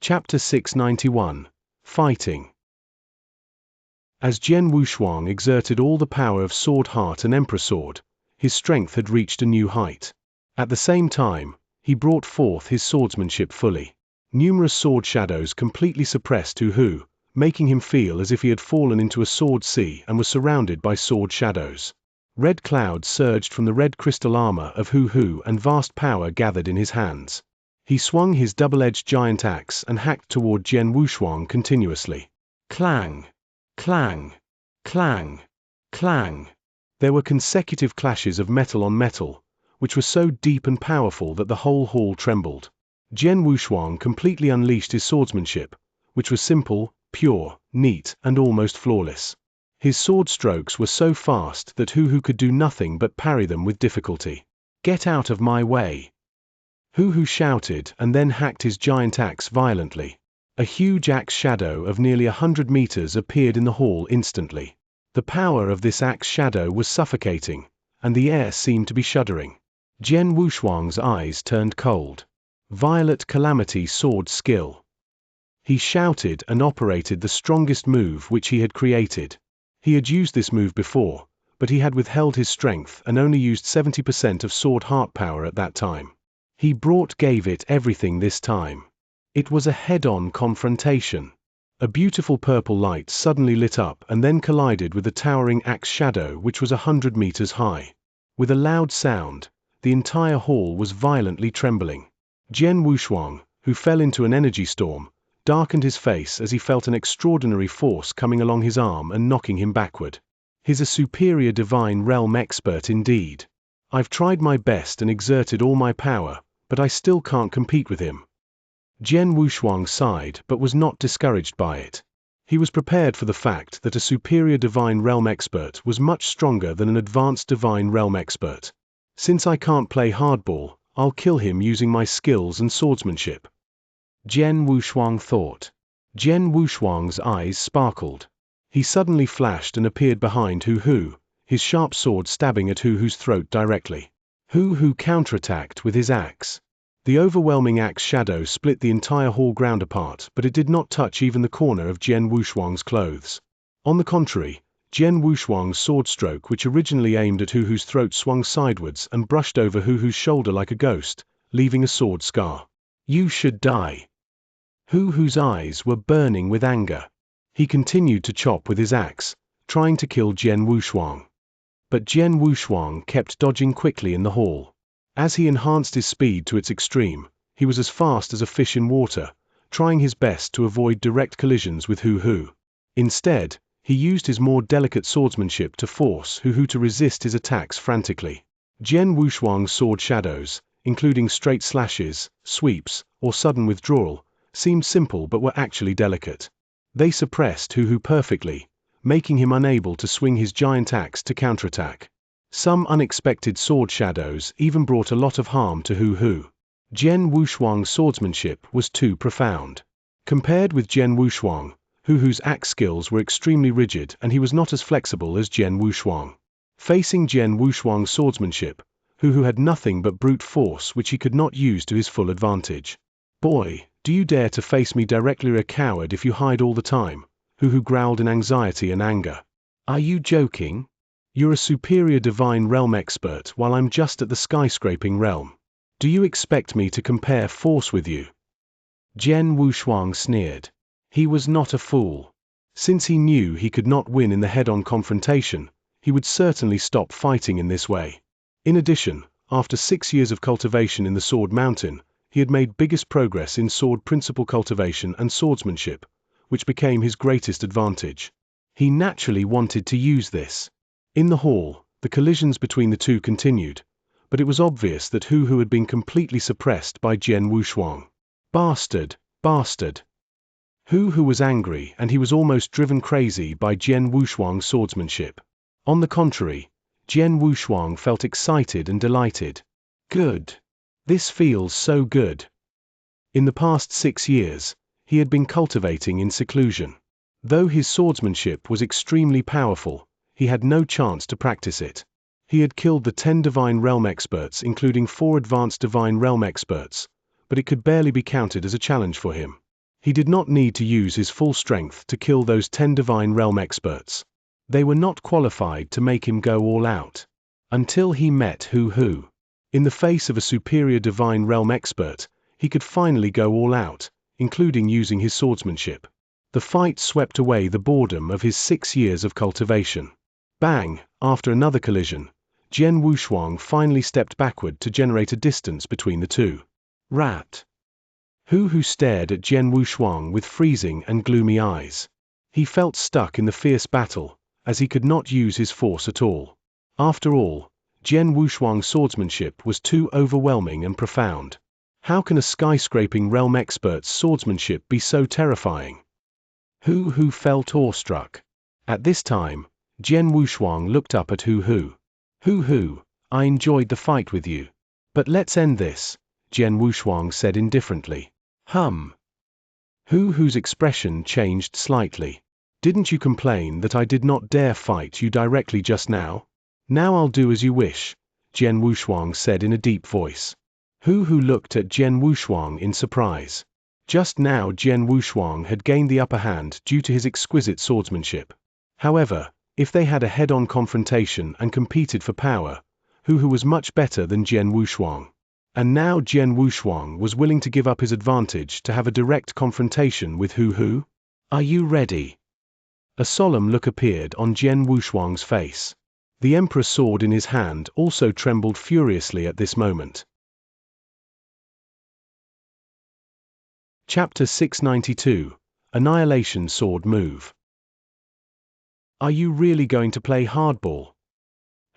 Chapter 691. Fighting. As Jian Wushuang exerted all the power of Sword Heart and Emperor Sword, his strength had reached a new height. At the same time, he brought forth his swordsmanship fully. Numerous sword shadows completely suppressed Hu, making him feel as if he had fallen into a sword sea and was surrounded by sword shadows. Red clouds surged from the red crystal armor of Hu and vast power gathered in his hands. He swung his double-edged giant axe and hacked toward Jian Wushuang continuously. Clang! Clang! Clang! Clang! There were consecutive clashes of metal on metal, which were so deep and powerful that the whole hall trembled. Jian Wushuang completely unleashed his swordsmanship, which was simple, pure, neat, and almost flawless. His sword strokes were so fast that Hu could do nothing but parry them with difficulty. "Get out of my way!" Hu shouted and then hacked his giant axe violently. A huge axe shadow of nearly 100 meters appeared in the hall instantly. The power of this axe shadow was suffocating, and the air seemed to be shuddering. Jian Wushuang's eyes turned cold. Violet Calamity sword skill. He shouted and operated the strongest move which he had created. He had used this move before, but he had withheld his strength and only used 70% of sword heart power at that time. He gave it everything this time. It was a head-on confrontation. A beautiful purple light suddenly lit up and then collided with the towering axe shadow which was 100 meters high. With a loud sound, the entire hall was violently trembling. Jian Wushuang, who fell into an energy storm, darkened his face as he felt an extraordinary force coming along his arm and knocking him backward. He's a superior divine realm expert indeed. I've tried my best and exerted all my power, but I still can't compete with him. Jian Wushuang sighed but was not discouraged by it. He was prepared for the fact that a superior divine realm expert was much stronger than an advanced divine realm expert. Since I can't play hardball, I'll kill him using my skills and swordsmanship. Jian Wushuang thought. Jian Wushuang's eyes sparkled. He suddenly flashed and appeared behind Hu, his sharp sword stabbing at Hu's throat directly. Hu counterattacked with his axe. The overwhelming axe shadow split the entire hall ground apart, but it did not touch even the corner of Jian Wushuang's clothes. On the contrary, Jian Wushuang's sword stroke, which originally aimed at Hu's throat, swung sidewards and brushed over Hu's shoulder like a ghost, leaving a sword scar. "You should die." Hu's eyes were burning with anger. He continued to chop with his axe, trying to kill Jian Wushuang. But Jian Wushuang kept dodging quickly in the hall. As he enhanced his speed to its extreme, he was as fast as a fish in water, trying his best to avoid direct collisions with Hu. Instead, he used his more delicate swordsmanship to force Hu to resist his attacks frantically. Jian Wushuang's sword shadows, including straight slashes, sweeps, or sudden withdrawal, seemed simple but were actually delicate. They suppressed Hu perfectly, making him unable to swing his giant axe to counterattack. Some unexpected sword shadows even brought a lot of harm to Hu. Jian Wushuang's swordsmanship was too profound. Compared with Jian Wushuang, Hu's axe skills were extremely rigid and he was not as flexible as Jian Wushuang. Facing Jian Wushuang's swordsmanship, Hu had nothing but brute force which he could not use to his full advantage. "Boy, do you dare to face me directly, a coward if you hide all the time?" Hu growled in anxiety and anger. "Are you joking? You're a superior divine realm expert while I'm just at the skyscraping realm. Do you expect me to compare force with you?" Jian Wushuang sneered. He was not a fool. Since he knew he could not win in the head-on confrontation, he would certainly stop fighting in this way. In addition, after 6 years of cultivation in the Sword Mountain, he had made biggest progress in sword principle cultivation and swordsmanship, which became his greatest advantage. He naturally wanted to use this. In the hall, the collisions between the two continued, but it was obvious that Hu had been completely suppressed by Jian Wushuang. "Bastard! Bastard!" Hu was angry and he was almost driven crazy by Jian Wushuang's swordsmanship. On the contrary, Jian Wushuang felt excited and delighted. "Good. This feels so good." In the past 6 years, he had been cultivating in seclusion. Though his swordsmanship was extremely powerful, he had no chance to practice it. He had killed the 10 Divine Realm experts, including 4 Advanced Divine Realm experts, but it could barely be counted as a challenge for him. He did not need to use his full strength to kill those 10 Divine Realm experts. They were not qualified to make him go all out. Until he met Hu. In the face of a superior Divine Realm expert, he could finally go all out, including using his swordsmanship. The fight swept away the boredom of his 6 years of cultivation. Bang! After another collision, Jian Wushuang finally stepped backward to generate a distance between the two. Rat! Hu stared at Jian Wushuang with freezing and gloomy eyes. He felt stuck in the fierce battle, as he could not use his force at all. After all, Jian Wushuang's swordsmanship was too overwhelming and profound. How can a skyscraping realm expert's swordsmanship be so terrifying? Hu felt awestruck. At this time, Jian Wushuang looked up at Hu. Hu, I enjoyed the fight with you. But let's end this, Jian Wushuang said indifferently. Hu's expression changed slightly. Didn't you complain that I did not dare fight you directly just now? Now I'll do as you wish, Jian Wushuang said in a deep voice. Hu looked at Jian Wushuang in surprise. Just now Jian Wushuang had gained the upper hand due to his exquisite swordsmanship. However, if they had a head-on confrontation and competed for power, Hu was much better than Jian Wushuang. And now Jian Wushuang was willing to give up his advantage to have a direct confrontation with Hu. Are you ready? A solemn look appeared on Jian Wushuang's face. The Emperor's sword in his hand also trembled furiously at this moment. Chapter 692, Annihilation Sword Move. Are you really going to play hardball?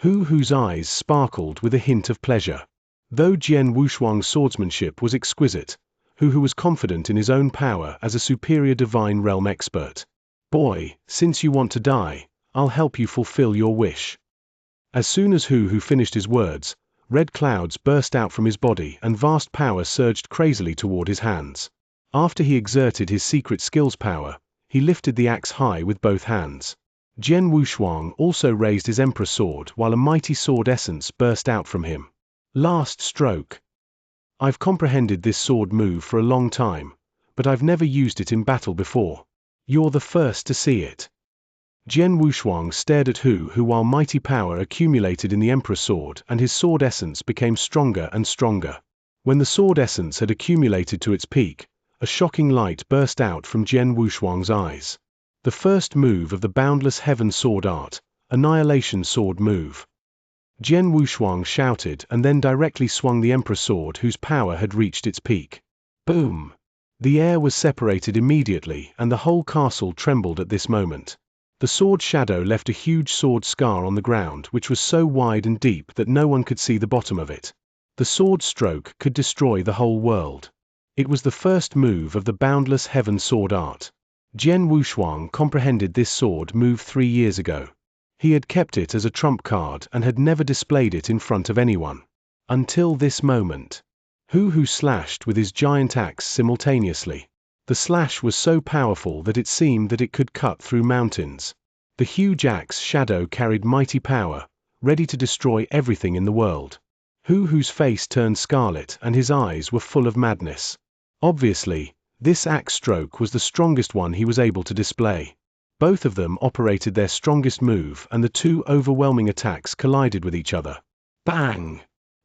Hu's eyes sparkled with a hint of pleasure. Though Jian Wushuang's swordsmanship was exquisite, Hu was confident in his own power as a superior Divine Realm expert. Boy, since you want to die, I'll help you fulfill your wish. As soon as Hu finished his words, red clouds burst out from his body and vast power surged crazily toward his hands. After he exerted his secret skills power, he lifted the axe high with both hands. Jian Wushuang also raised his Emperor's sword while a mighty sword essence burst out from him. Last stroke. I've comprehended this sword move for a long time, but I've never used it in battle before. You're the first to see it. Jian Wushuang stared at Hu while mighty power accumulated in the Emperor's sword and his sword essence became stronger and stronger. When the sword essence had accumulated to its peak, a shocking light burst out from Jian Wushuang's eyes. The first move of the boundless heaven sword art, Annihilation Sword Move. Jian Wushuang shouted and then directly swung the Emperor's sword whose power had reached its peak. Boom! The air was separated immediately and the whole castle trembled at this moment. The sword shadow left a huge sword scar on the ground which was so wide and deep that no one could see the bottom of it. The sword stroke could destroy the whole world. It was the first move of the boundless heaven sword art. Jian Wushuang comprehended this sword move 3 years ago. He had kept it as a trump card and had never displayed it in front of anyone. Until this moment. Hu slashed with his giant axe simultaneously. The slash was so powerful that it seemed that it could cut through mountains. The huge axe shadow carried mighty power, ready to destroy everything in the world. Hu's face turned scarlet and his eyes were full of madness. Obviously, this axe stroke was the strongest one he was able to display. Both of them operated their strongest move and the two overwhelming attacks collided with each other. Bang!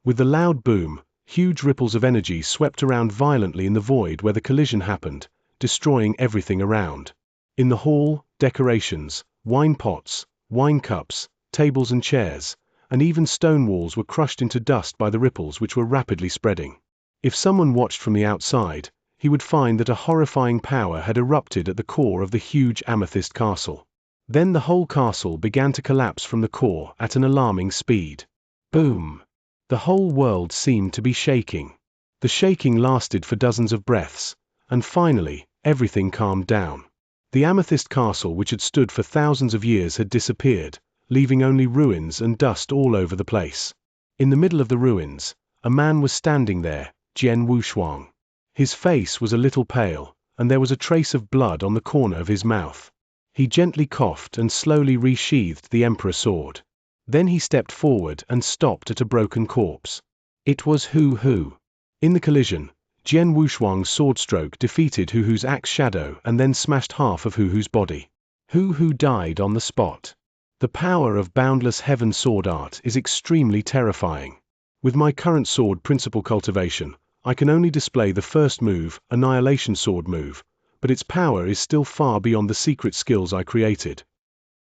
With the loud boom, huge ripples of energy swept around violently in the void where the collision happened, destroying everything around. In the hall, decorations, wine pots, wine cups, tables and chairs, and even stone walls were crushed into dust by the ripples which were rapidly spreading. If someone watched from the outside, he would find that a horrifying power had erupted at the core of the huge amethyst castle. Then the whole castle began to collapse from the core at an alarming speed. Boom! The whole world seemed to be shaking. The shaking lasted for dozens of breaths, and finally, everything calmed down. The amethyst castle which had stood for thousands of years had disappeared, leaving only ruins and dust all over the place. In the middle of the ruins, a man was standing there, Jian Wushuang. His face was a little pale, and there was a trace of blood on the corner of his mouth. He gently coughed and slowly resheathed the Emperor's sword. Then he stepped forward and stopped at a broken corpse. It was Hu. In the collision, Jian Wushuang's sword stroke defeated Hu Hu's axe shadow and then smashed half of Hu Hu's body. Hu Hu died on the spot. The power of boundless heaven sword art is extremely terrifying. With my current sword principle cultivation, I can only display the first move, Annihilation Sword move, but its power is still far beyond the secret skills I created.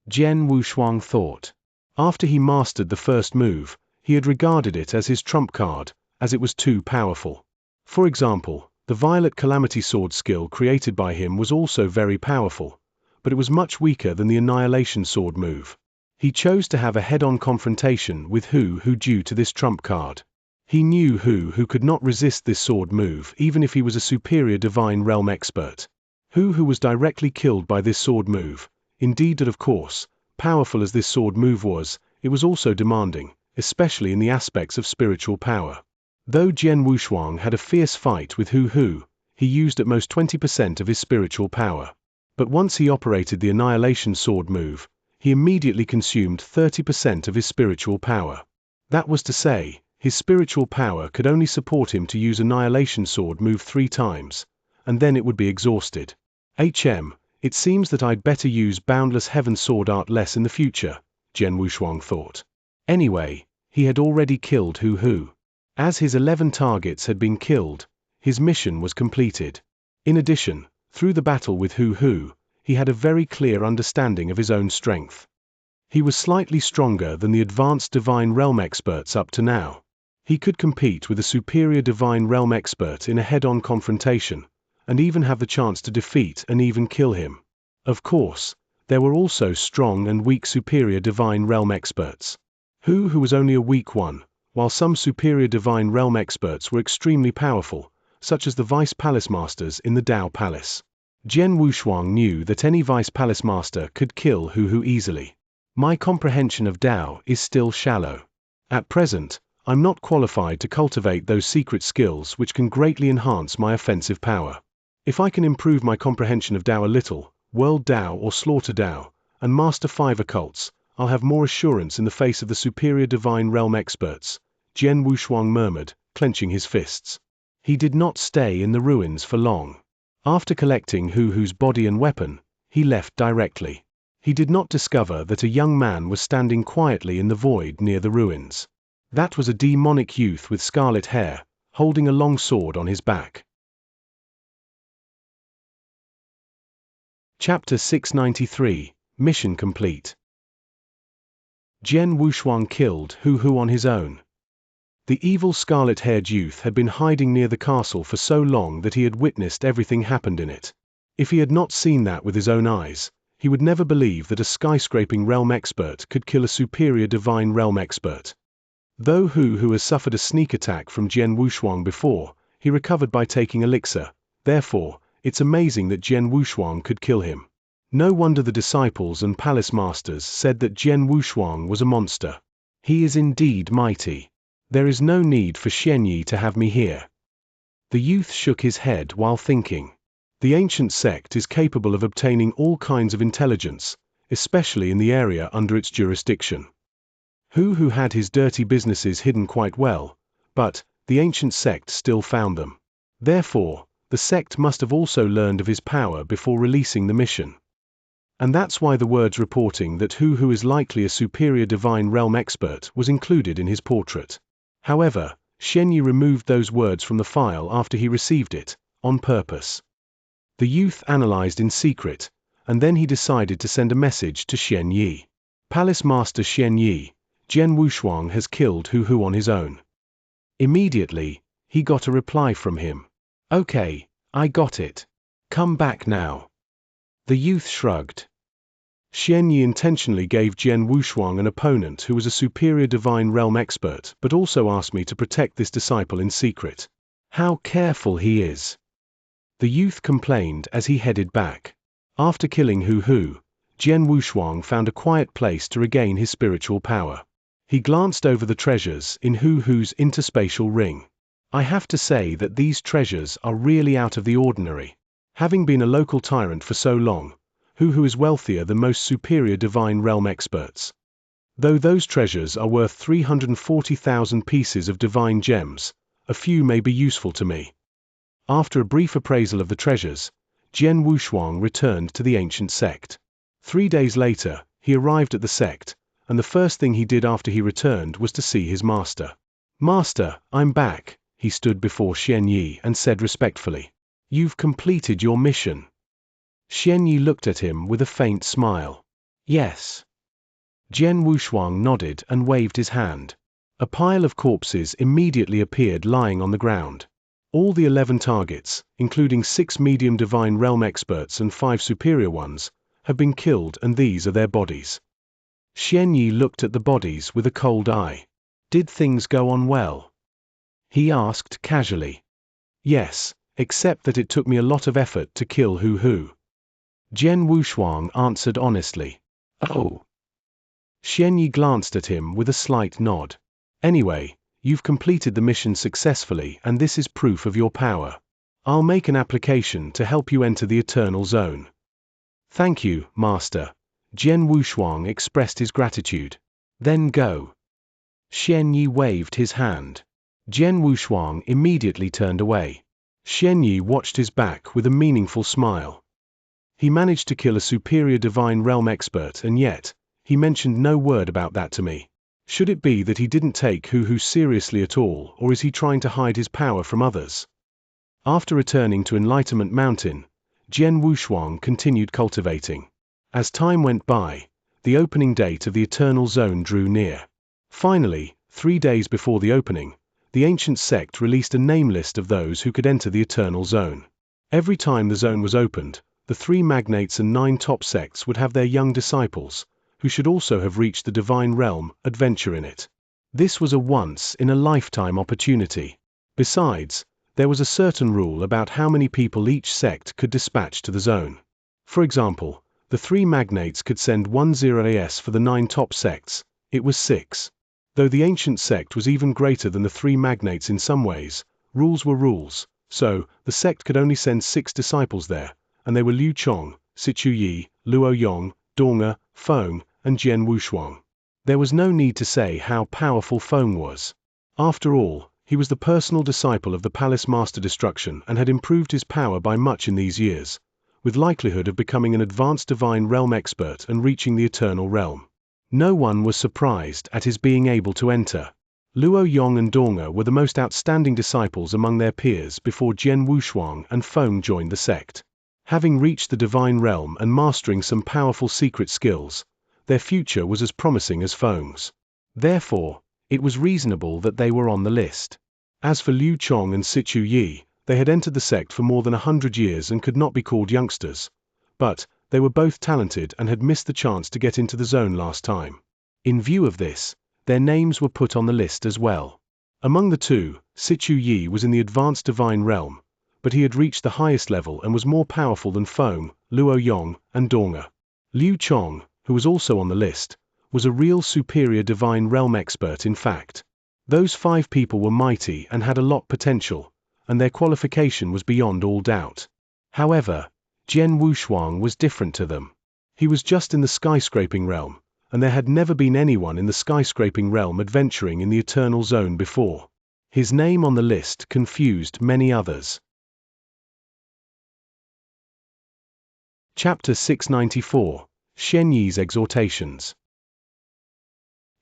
Jian Wushuang thought. After he mastered the first move, he had regarded it as his trump card, as it was too powerful. For example, the Violet Calamity Sword skill created by him was also very powerful, but it was much weaker than the Annihilation Sword move. He chose to have a head-on confrontation with Hu Hu due to this trump card. He knew Hu Hu could not resist this sword move even if he was a superior Divine Realm expert. Hu Hu was directly killed by this sword move. Indeed that of course, powerful as this sword move was, it was also demanding, especially in the aspects of spiritual power. Though Jian Wushuang had a fierce fight with Hu Hu, he used at most 20% of his spiritual power. But once he operated the Annihilation Sword move, he immediately consumed 30% of his spiritual power. That was to say, his spiritual power could only support him to use Annihilation Sword move 3 times, and then it would be exhausted. It seems that I'd better use Boundless Heaven Sword art less in the future, Jian Wushuang thought. Anyway, he had already killed Hu Hu. As his 11 targets had been killed, his mission was completed. In addition, through the battle with Hu Hu, he had a very clear understanding of his own strength. He was slightly stronger than the advanced Divine Realm experts up to now. He could compete with a superior Divine Realm expert in a head-on confrontation, and even have the chance to defeat and even kill him. Of course, there were also strong and weak superior Divine Realm experts. Hu Hu was only a weak one, while some superior Divine Realm experts were extremely powerful, such as the Vice Palace Masters in the Dao Palace. Jian Wushuang knew that any Vice Palace Master could kill Hu Hu easily. My comprehension of Dao is still shallow. At present, I'm not qualified to cultivate those secret skills which can greatly enhance my offensive power. If I can improve my comprehension of Dao a little, World Dao or Slaughter Dao, and master 5 occults, I'll have more assurance in the face of the superior Divine Realm experts, Jian Wushuang murmured, clenching his fists. He did not stay in the ruins for long. After collecting Hu Hu's body and weapon, he left directly. He did not discover that a young man was standing quietly in the void near the ruins. That was a demonic youth with scarlet hair, holding a long sword on his back. Chapter 693, Mission Complete. Jian Wushuang killed Hu Hu on his own. The evil scarlet-haired youth had been hiding near the castle for so long that he had witnessed everything happened in it. If he had not seen that with his own eyes, he would never believe that a skyscraping realm expert could kill a superior Divine Realm expert. Though Hu Hu has suffered a sneak attack from Jian Wushuang before, he recovered by taking elixir. Therefore, it's amazing that Jian Wushuang could kill him. No wonder the disciples and palace masters said that Jian Wushuang was a monster. He is indeed mighty. There is no need for Xianxia to have me here. The youth shook his head while thinking. The ancient sect is capable of obtaining all kinds of intelligence, especially in the area under its jurisdiction. Hu Hu had his dirty businesses hidden quite well, but the ancient sect still found them. Therefore, the sect must have also learned of his power before releasing the mission. And that's why the words reporting that Hu Hu is likely a superior Divine Realm expert was included in his portrait. However, Xianxia removed those words from the file after he received it, on purpose. The youth analyzed in secret, and then he decided to send a message to Xianxia. Palace Master Xianxia, Jian Wushuang has killed Hu Hu on his own. Immediately, he got a reply from him. Okay, I got it. Come back now. The youth shrugged. Xianxia intentionally gave Jian Wushuang an opponent who was a superior Divine Realm expert but also asked me to protect this disciple in secret. How careful he is. The youth complained as he headed back. After killing Hu Hu, Jian Wushuang found a quiet place to regain his spiritual power. He glanced over the treasures in Hu Hu's interspatial ring. I have to say that these treasures are really out of the ordinary. Having been a local tyrant for so long, Hu Hu is wealthier than most superior Divine Realm experts. Though those treasures are worth 340,000 pieces of divine gems, a few may be useful to me. After a brief appraisal of the treasures, Jian Wushuang returned to the ancient sect. 3 days later, he arrived at the sect, and the first thing he did after he returned was to see his master. "Master, I'm back," he stood before Xianxia and said respectfully. "You've completed your mission." Xianxia looked at him with a faint smile. "Yes." Jian Wushuang nodded and waved his hand. A pile of corpses immediately appeared lying on the ground. All the 11 targets, including 6 medium divine realm experts and 5 superior ones, have been killed, and these are their bodies. Xianxia looked at the bodies with a cold eye. "Did things go on well?" he asked casually. "Yes, except that it took me a lot of effort to kill Hu. Jian Wushuang answered honestly. "Oh." Xianxia glanced at him with a slight nod. "Anyway, you've completed the mission successfully, and this is proof of your power. I'll make an application to help you enter the Eternal Zone." "Thank you, Master." Jian Wushuang expressed his gratitude. "Then go." Xianxia waved his hand. Jian Wushuang immediately turned away. Xianxia watched his back with a meaningful smile. He managed to kill a superior divine realm expert, and yet, he mentioned no word about that to me. Should it be that he didn't take Hu seriously at all, or is he trying to hide his power from others? After returning to Enlightenment Mountain, Jian Wushuang continued cultivating. As time went by, the opening date of the Eternal Zone drew near. Finally, 3 days before the opening, the ancient sect released a name list of those who could enter the Eternal Zone. Every time the zone was opened, the 3 magnates and 9 top sects would have their young disciples, who should also have reached the divine realm, adventure in it. This was a once-in-a-lifetime opportunity. Besides, there was a certain rule about how many people each sect could dispatch to the zone. For example, the 3 magnates could send 10 AS for the 9 top sects. It was 6. Though the ancient sect was even greater than the 3 magnates in some ways, rules were rules, so the sect could only send 6 disciples there, and they were Liu Chong, Sichu Yi, Luo Yong, Donga, Feng, and Jian Wushuang. There was no need to say how powerful Feng was. After all, he was the personal disciple of the Palace Master Destruction and had improved his power by much in these years, with likelihood of becoming an advanced divine realm expert and reaching the Eternal Realm. No one was surprised at his being able to enter. Luo Yong and Donga were the most outstanding disciples among their peers before Jian Wushuang and Feng joined the sect. Having reached the divine realm and mastering some powerful secret skills, their future was as promising as Feng's. Therefore, it was reasonable that they were on the list. As for Liu Chong and Sichu Yi, they had entered the sect for more than 100 years and could not be called youngsters. But, they were both talented and had missed the chance to get into the zone last time. In view of this, their names were put on the list as well. Among the two, Sichu Yi was in the advanced divine realm, but he had reached the highest level and was more powerful than Feng, Luo Yong, and Donga. Liu Chong, who was also on the list, was a real superior divine realm expert in fact. Those 5 people were mighty and had a lot potential, and their qualification was beyond all doubt. However, Jian Wushuang was different to them. He was just in the skyscraping realm, and there had never been anyone in the skyscraping realm adventuring in the Eternal Zone before. His name on the list confused many others. Chapter 694, Xianxia's Exhortations.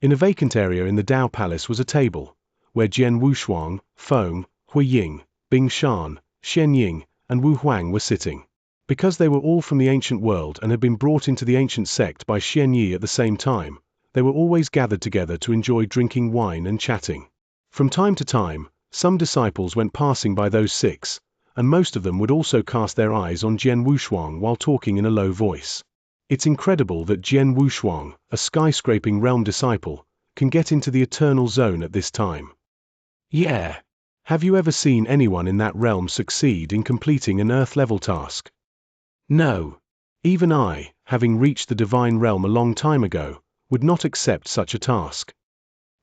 In a vacant area in the Dao Palace was a table, where Jian Wushuang, Feng, Hui Ying, Bing Shan, Shen Ying, and Wu Huang were sitting. Because they were all from the ancient world and had been brought into the ancient sect by Xianxia at the same time, they were always gathered together to enjoy drinking wine and chatting. From time to time, some disciples went passing by those 6, and most of them would also cast their eyes on Jian Wushuang while talking in a low voice. It's incredible that Jian Wushuang, a skyscraping realm disciple, can get into the Eternal Zone at this time. Yeah. Have you ever seen anyone in that realm succeed in completing an Earth-level task? No. Even I, having reached the divine realm a long time ago, would not accept such a task.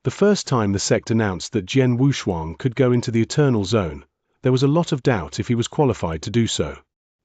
The first time the sect announced that Jian Wushuang could go into the Eternal Zone, there was a lot of doubt if he was qualified to do so.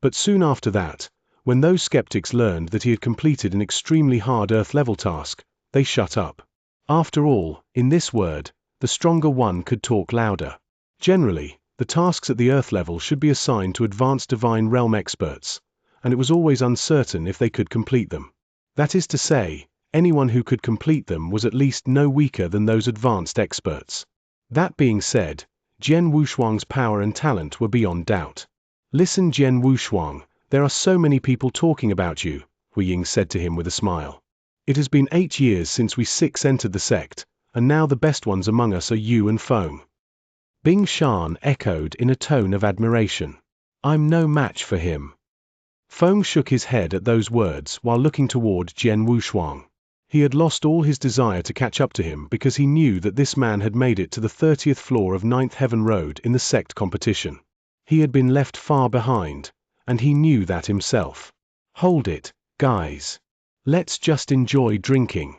But soon after that, when those skeptics learned that he had completed an extremely hard Earth-level task, they shut up. After all, in this world, the stronger one could talk louder. Generally, The tasks at the Earth level should be assigned to advanced Divine Realm experts, and it was always uncertain if they could complete them. That is to say, anyone who could complete them was at least no weaker than those advanced experts. That being said, Jian Wushuang's power and talent were beyond doubt. Listen, Jian Wushuang, there are so many people talking about you, Hu Ying said to him with a smile. It has been 8 years since we 6 entered the sect, and now the best ones among us are you and Feng. Bing Shan echoed in a tone of admiration. I'm no match for him. Feng shook his head at those words while looking toward Jian Wushuang. He had lost all his desire to catch up to him because he knew that this man had made it to the 30th floor of 9th Heaven Road in the sect competition. He had been left far behind, and he knew that himself. Hold it, guys. Let's just enjoy drinking.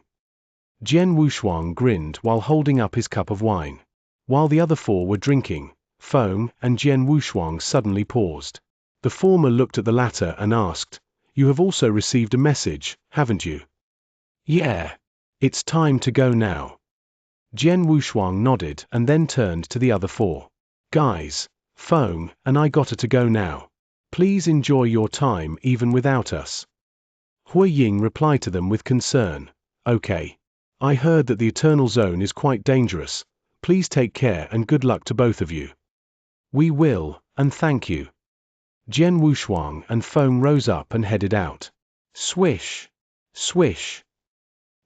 Jian Wushuang grinned while holding up his cup of wine. While the other 4 were drinking, Feng and Jian Wushuang suddenly paused. The former looked at the latter and asked, "You have also received a message, haven't you?" "Yeah. It's time to go now." Jian Wushuang nodded and then turned to the other 4. "Guys, Feng and I gotta to go now. Please enjoy your time even without us." Hu Ying replied to them with concern, "Okay. I heard that the Eternal Zone is quite dangerous. Please take care and good luck to both of you." "We will, and thank you." Jian Wushuang and Feng rose up and headed out. Swish! Swish!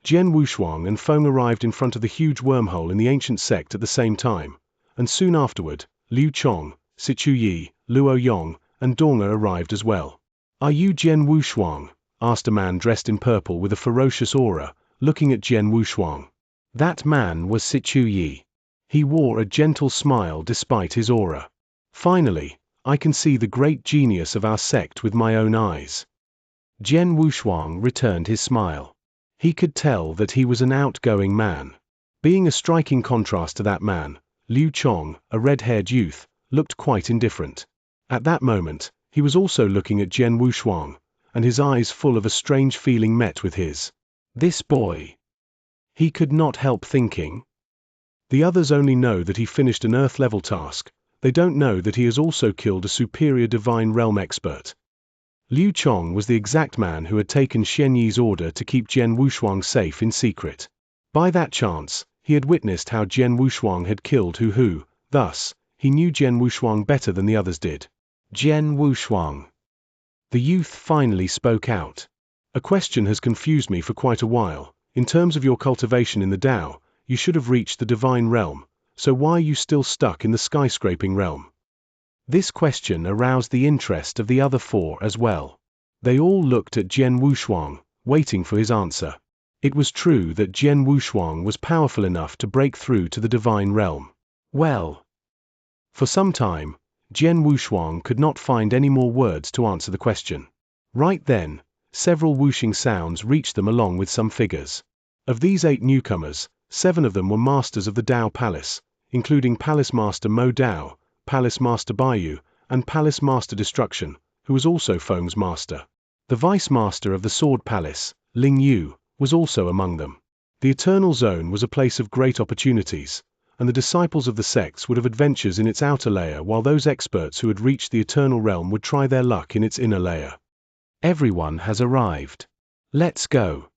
Jian Wushuang and Feng arrived in front of the huge wormhole in the ancient sect at the same time, and soon afterward, Liu Chong, Sichu Yi, Luo Yong, and Donga arrived as well. "Are you Jian Wushuang?" asked a man dressed in purple with a ferocious aura, looking at Jian Wushuang. That man was Sichu Yi. He wore a gentle smile despite his aura. "Finally, I can see the great genius of our sect with my own eyes." Jian Wushuang returned his smile. He could tell that he was an outgoing man. Being a striking contrast to that man, Liu Chong, a red-haired youth, looked quite indifferent. At that moment, he was also looking at Jian Wushuang, and his eyes full of a strange feeling met with his. This boy. He could not help thinking. The others only know that he finished an Earth-level task. They don't know that he has also killed a superior Divine Realm expert. Liu Chong was the exact man who had taken Xianyi's order to keep Jian Wushuang safe in secret. By that chance, he had witnessed how Jian Wushuang had killed Hu, thus, he knew Jian Wushuang better than the others did. "Jian Wushuang." The youth finally spoke out. "A question has confused me for quite a while. In terms of your cultivation in the Tao, you should have reached the Divine Realm, so why are you still stuck in the skyscraping realm?" This question aroused the interest of the other 4 as well. They all looked at Jian Wushuang, waiting for his answer. It was true that Jian Wushuang was powerful enough to break through to the Divine Realm. Well, for some time, Jian Wushuang could not find any more words to answer the question. Right then, several whooshing sounds reached them along with some figures. Of these 8 newcomers, 7 of them were masters of the Tao Palace, including Palace Master Mo Dao, Palace Master Baiyu, and Palace Master Destruction, who was also Feng's master. The Vice Master of the Sword Palace, Ling Yu, was also among them. The Eternal Zone was a place of great opportunities, and the disciples of the sects would have adventures in its outer layer while those experts who had reached the Eternal Realm would try their luck in its inner layer. Everyone has arrived. Let's go.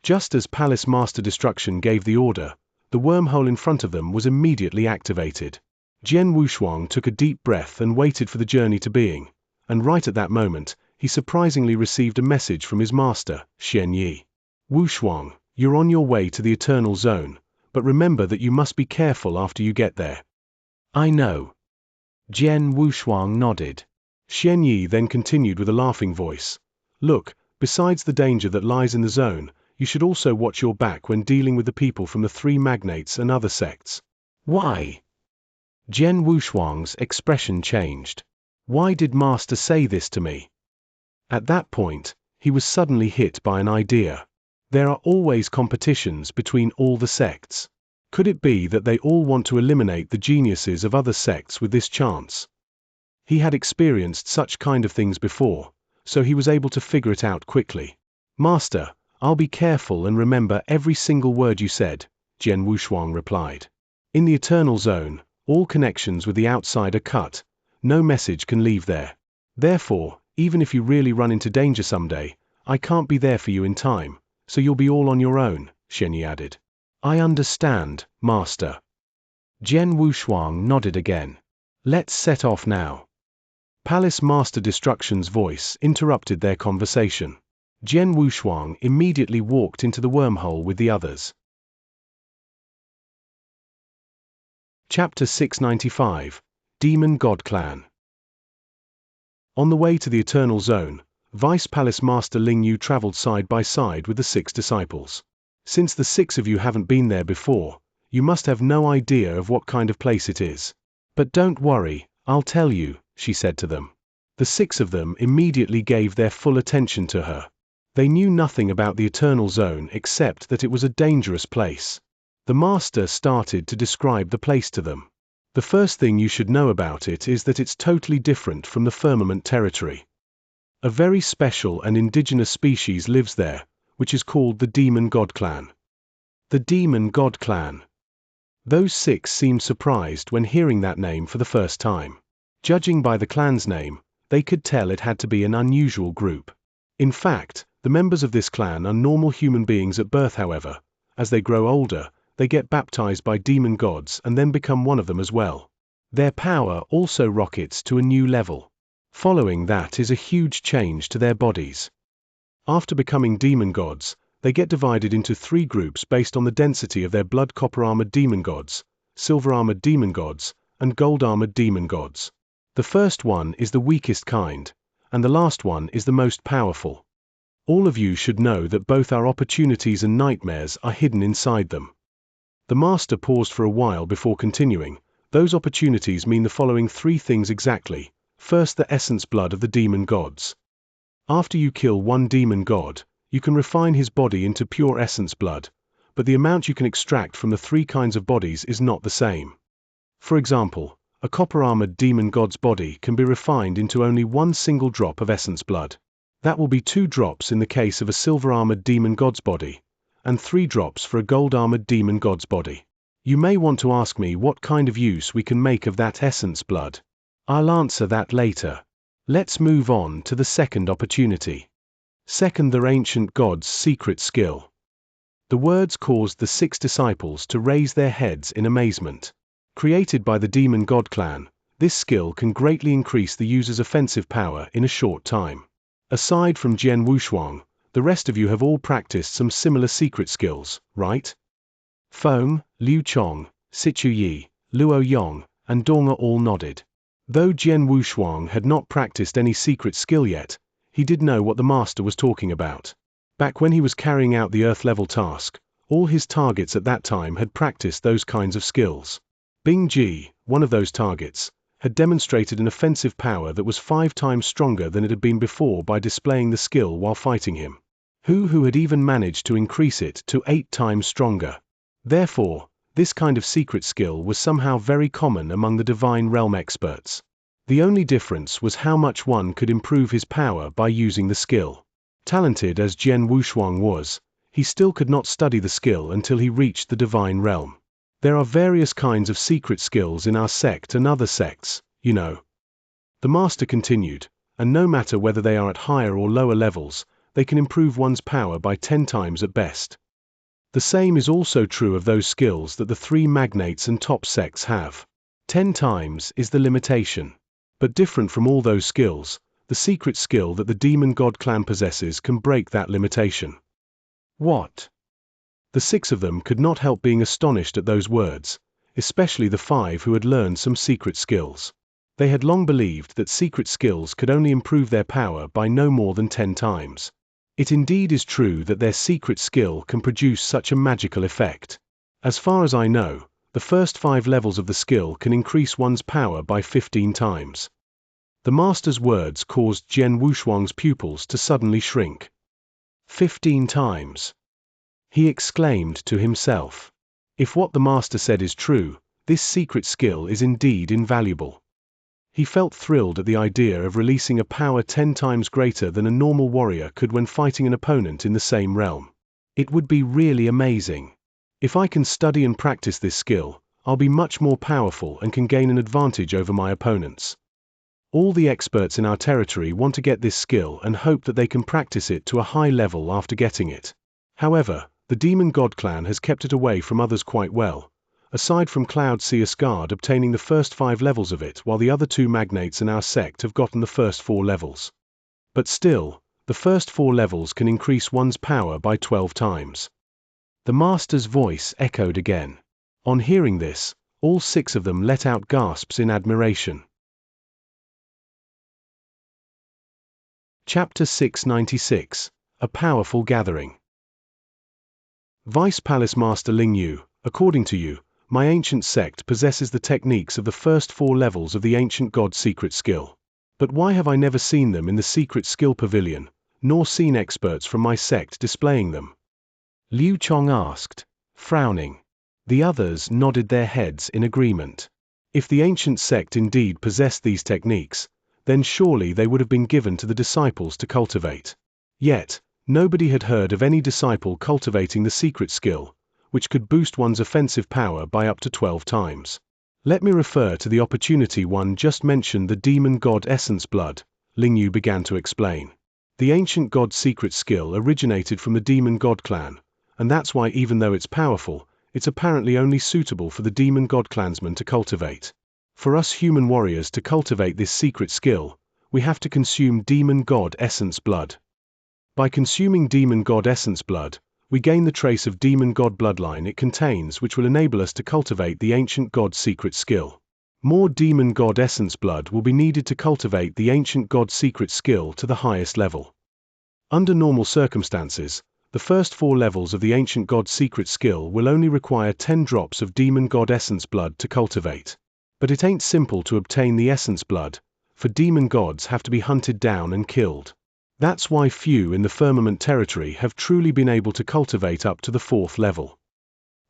Just as Palace Master Destruction gave the order, the wormhole in front of them was immediately activated. Jian Wushuang took a deep breath and waited for the journey to being, and right at that moment, he surprisingly received a message from his master, Xianyi. "Wushuang, you're on your way to the Eternal Zone, but remember that you must be careful after you get there." "I know." Jian Wushuang nodded. Xianyi then continued with a laughing voice. "Look, besides the danger that lies in the zone, you should also watch your back when dealing with the people from the 3 magnates and other sects." "Why?" Jian Wushuang's expression changed. "Why did Master say this to me?" At that point, he was suddenly hit by an idea. There are always competitions between all the sects. Could it be that they all want to eliminate the geniuses of other sects with this chance? He had experienced such kind of things before, so he was able to figure it out quickly. "Master, I'll be careful and remember every single word you said," Jian Wushuang replied. "In the Eternal Zone, All connections with the outside are cut. No message can leave there. Therefore, even if you really run into danger someday, I can't be there for you in time, so you'll be all on your own, Xianxia added. I understand, Master. Jian Wushuang nodded again. Let's set off now. Palace Master Destruction's voice interrupted their conversation. Jian Wushuang immediately walked into the wormhole with the others. Chapter 695, Demon God Clan. On the way to the Eternal Zone, Vice Palace Master Ling Yu traveled side by side with the 6 disciples. Since the 6 of you haven't been there before, you must have no idea of what kind of place it is. But don't worry, I'll tell you, she said to them. The 6 of them immediately gave their full attention to her. They knew nothing about the Eternal Zone except that it was a dangerous place. The Master started to describe the place to them. The first thing you should know about it is that it's totally different from the Firmament territory. A very special and indigenous species lives there, which is called the Demon God Clan. The Demon God Clan. Those 6 seemed surprised when hearing that name for the first time. Judging by the clan's name, they could tell it had to be an unusual group. In fact, the members of this clan are normal human beings at birth. However, as they grow older, they get baptized by demon gods and then become one of them as well. Their power also rockets to a new level. Following that is a huge change to their bodies. After becoming demon gods, they get divided into 3 groups based on the density of their blood: copper-armored demon gods, silver-armored demon gods, and gold-armored demon gods. The first one is the weakest kind, and the last one is the most powerful. All of you should know that both our opportunities and nightmares are hidden inside them. The Master paused for a while before continuing. Those opportunities mean the following 3 things exactly. First, the essence blood of the demon gods. After you kill one demon god, you can refine his body into pure essence blood, but the amount you can extract from the 3 kinds of bodies is not the same. For example, a copper-armored demon god's body can be refined into only 1 single drop of essence blood. That will be 2 drops in the case of a silver-armored demon god's body, and 3 drops for a gold-armored demon god's body. You may want to ask me what kind of use we can make of that essence blood. I'll answer that later. Let's move on to the second opportunity. Second, the ancient god's secret skill. The words caused the 6 disciples to raise their heads in amazement. Created by the Demon God Clan, this skill can greatly increase the user's offensive power in a short time. Aside from Jian Wushuang, the rest of you have all practiced some similar secret skills, right? Feng, Liu Chong, Sichu Yi, Luo Yong, and Donga all nodded. Though Jian Wushuang had not practiced any secret skill yet, he did know what the Master was talking about. Back when he was carrying out the Earth-level task, all his targets at that time had practiced those kinds of skills. Bing Ji, one of those targets, had demonstrated an offensive power that was 5 times stronger than it had been before by displaying the skill while fighting him. Who had even managed to increase it to 8 times stronger. Therefore, this kind of secret skill was somehow very common among the Divine Realm experts. The only difference was how much one could improve his power by using the skill. Talented as Jian Wushuang was, he still could not study the skill until he reached the Divine Realm. There are various kinds of secret skills in our sect and other sects, you know. The Master continued, and no matter whether they are at higher or lower levels, they can improve one's power by 10 times at best. The same is also true of those skills that the 3 magnates and top sects have. 10 times is the limitation. But different from all those skills, the secret skill that the Demon God Clan possesses can break that limitation. What? The 6 of them could not help being astonished at those words, especially the 5 who had learned some secret skills. They had long believed that secret skills could only improve their power by no more than 10 times. It indeed is true that their secret skill can produce such a magical effect. As far as I know, the first 5 levels of the skill can increase one's power by 15 times. The Master's words caused Jian Wushuang's pupils to suddenly shrink. 15 times. He exclaimed to himself. If what the Master said is true, this secret skill is indeed invaluable. He felt thrilled at the idea of releasing a power 10 times greater than a normal warrior could when fighting an opponent in the same realm. It would be really amazing. If I can study and practice this skill, I'll be much more powerful and can gain an advantage over my opponents. All the experts in our territory want to get this skill and hope that they can practice it to a high level after getting it. However, the Demon God clan has kept it away from others quite well, aside from Cloud Seer's Guard obtaining the first 5 levels of it, while the other 2 magnates in our sect have gotten the first 4 levels. But still, the first 4 levels can increase one's power by 12 times. The master's voice echoed again. On hearing this, all 6 of them let out gasps in admiration. Chapter 696, A Powerful Gathering. Vice Palace Master Ling Yu, according to you, my ancient sect possesses the techniques of the first 4 levels of the ancient god's secret skill. But why have I never seen them in the secret skill pavilion, nor seen experts from my sect displaying them? Liu Chong asked, frowning. The others nodded their heads in agreement. If the ancient sect indeed possessed these techniques, then surely they would have been given to the disciples to cultivate. Yet, nobody had heard of any disciple cultivating the secret skill, which could boost one's offensive power by up to 12 times. Let me refer to the opportunity one just mentioned, the demon god essence blood, Ling Yu began to explain. The ancient god's secret skill originated from the demon god clan, and that's why even though it's powerful, it's apparently only suitable for the demon god clansmen to cultivate. For us human warriors to cultivate this secret skill, we have to consume demon god essence blood. By consuming demon god essence blood, we gain the trace of demon god bloodline it contains, which will enable us to cultivate the ancient god's secret skill. More demon god essence blood will be needed to cultivate the ancient god's secret skill to the highest level. Under normal circumstances, the first 4 levels of the ancient god's secret skill will only require 10 drops of demon god essence blood to cultivate. But it ain't simple to obtain the essence blood, for demon gods have to be hunted down and killed. That's why few in the firmament territory have truly been able to cultivate up to the 4th level.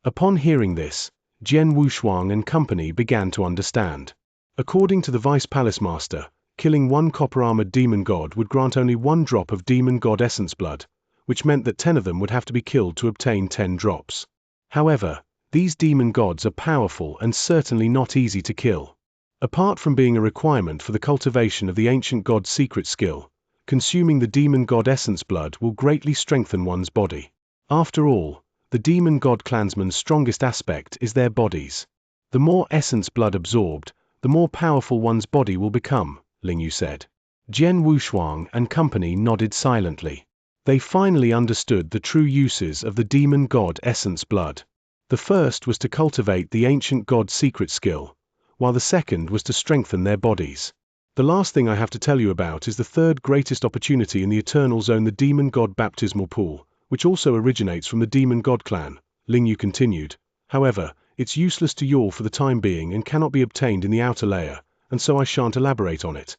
Upon hearing this, Jian Wushuang and company began to understand. According to the Vice Palace Master, killing 1 copper-armored demon god would grant only 1 drop of demon god essence blood, which meant that 10 of them would have to be killed to obtain 10 drops. However, these demon gods are powerful and certainly not easy to kill. Apart from being a requirement for the cultivation of the ancient god's secret skill, consuming the demon god essence blood will greatly strengthen one's body. After all, the demon god clansmen's strongest aspect is their bodies. The more essence blood absorbed, the more powerful one's body will become, Ling Yu said. Jian Wushuang and company nodded silently. They finally understood the true uses of the demon god essence blood. The first was to cultivate the ancient god's secret skill, while the second was to strengthen their bodies. The last thing I have to tell you about is the 3rd greatest opportunity in the Eternal Zone, the Demon God Baptismal Pool, which also originates from the Demon God clan, Ling Yu continued. However, it's useless to you all for the time being and cannot be obtained in the outer layer, and so I shan't elaborate on it.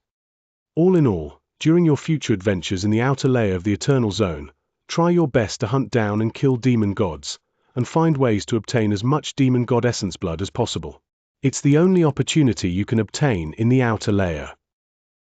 All in all, during your future adventures in the outer layer of the Eternal Zone, try your best to hunt down and kill demon gods, and find ways to obtain as much demon god essence blood as possible. It's the only opportunity you can obtain in the outer layer.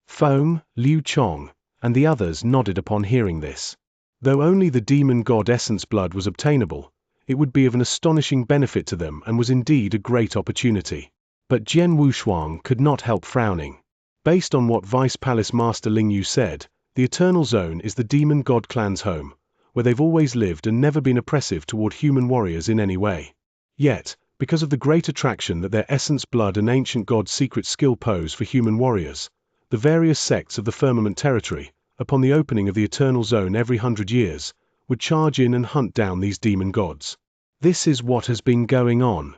Feng, Liu Chong, and the others nodded upon hearing this. Though only the demon god essence blood was obtainable, it would be of an astonishing benefit to them and was indeed a great opportunity. But Jian Wushuang could not help frowning. Based on what Vice Palace Master Ling Yu said, the Eternal Zone is the demon god clan's home, where they've always lived and never been oppressive toward human warriors in any way. Yet, because of the great attraction that their essence blood and ancient god's secret skill pose for human warriors, the various sects of the firmament territory, upon the opening of the Eternal Zone every 100 years, would charge in and hunt down these demon gods. This is what has been going on.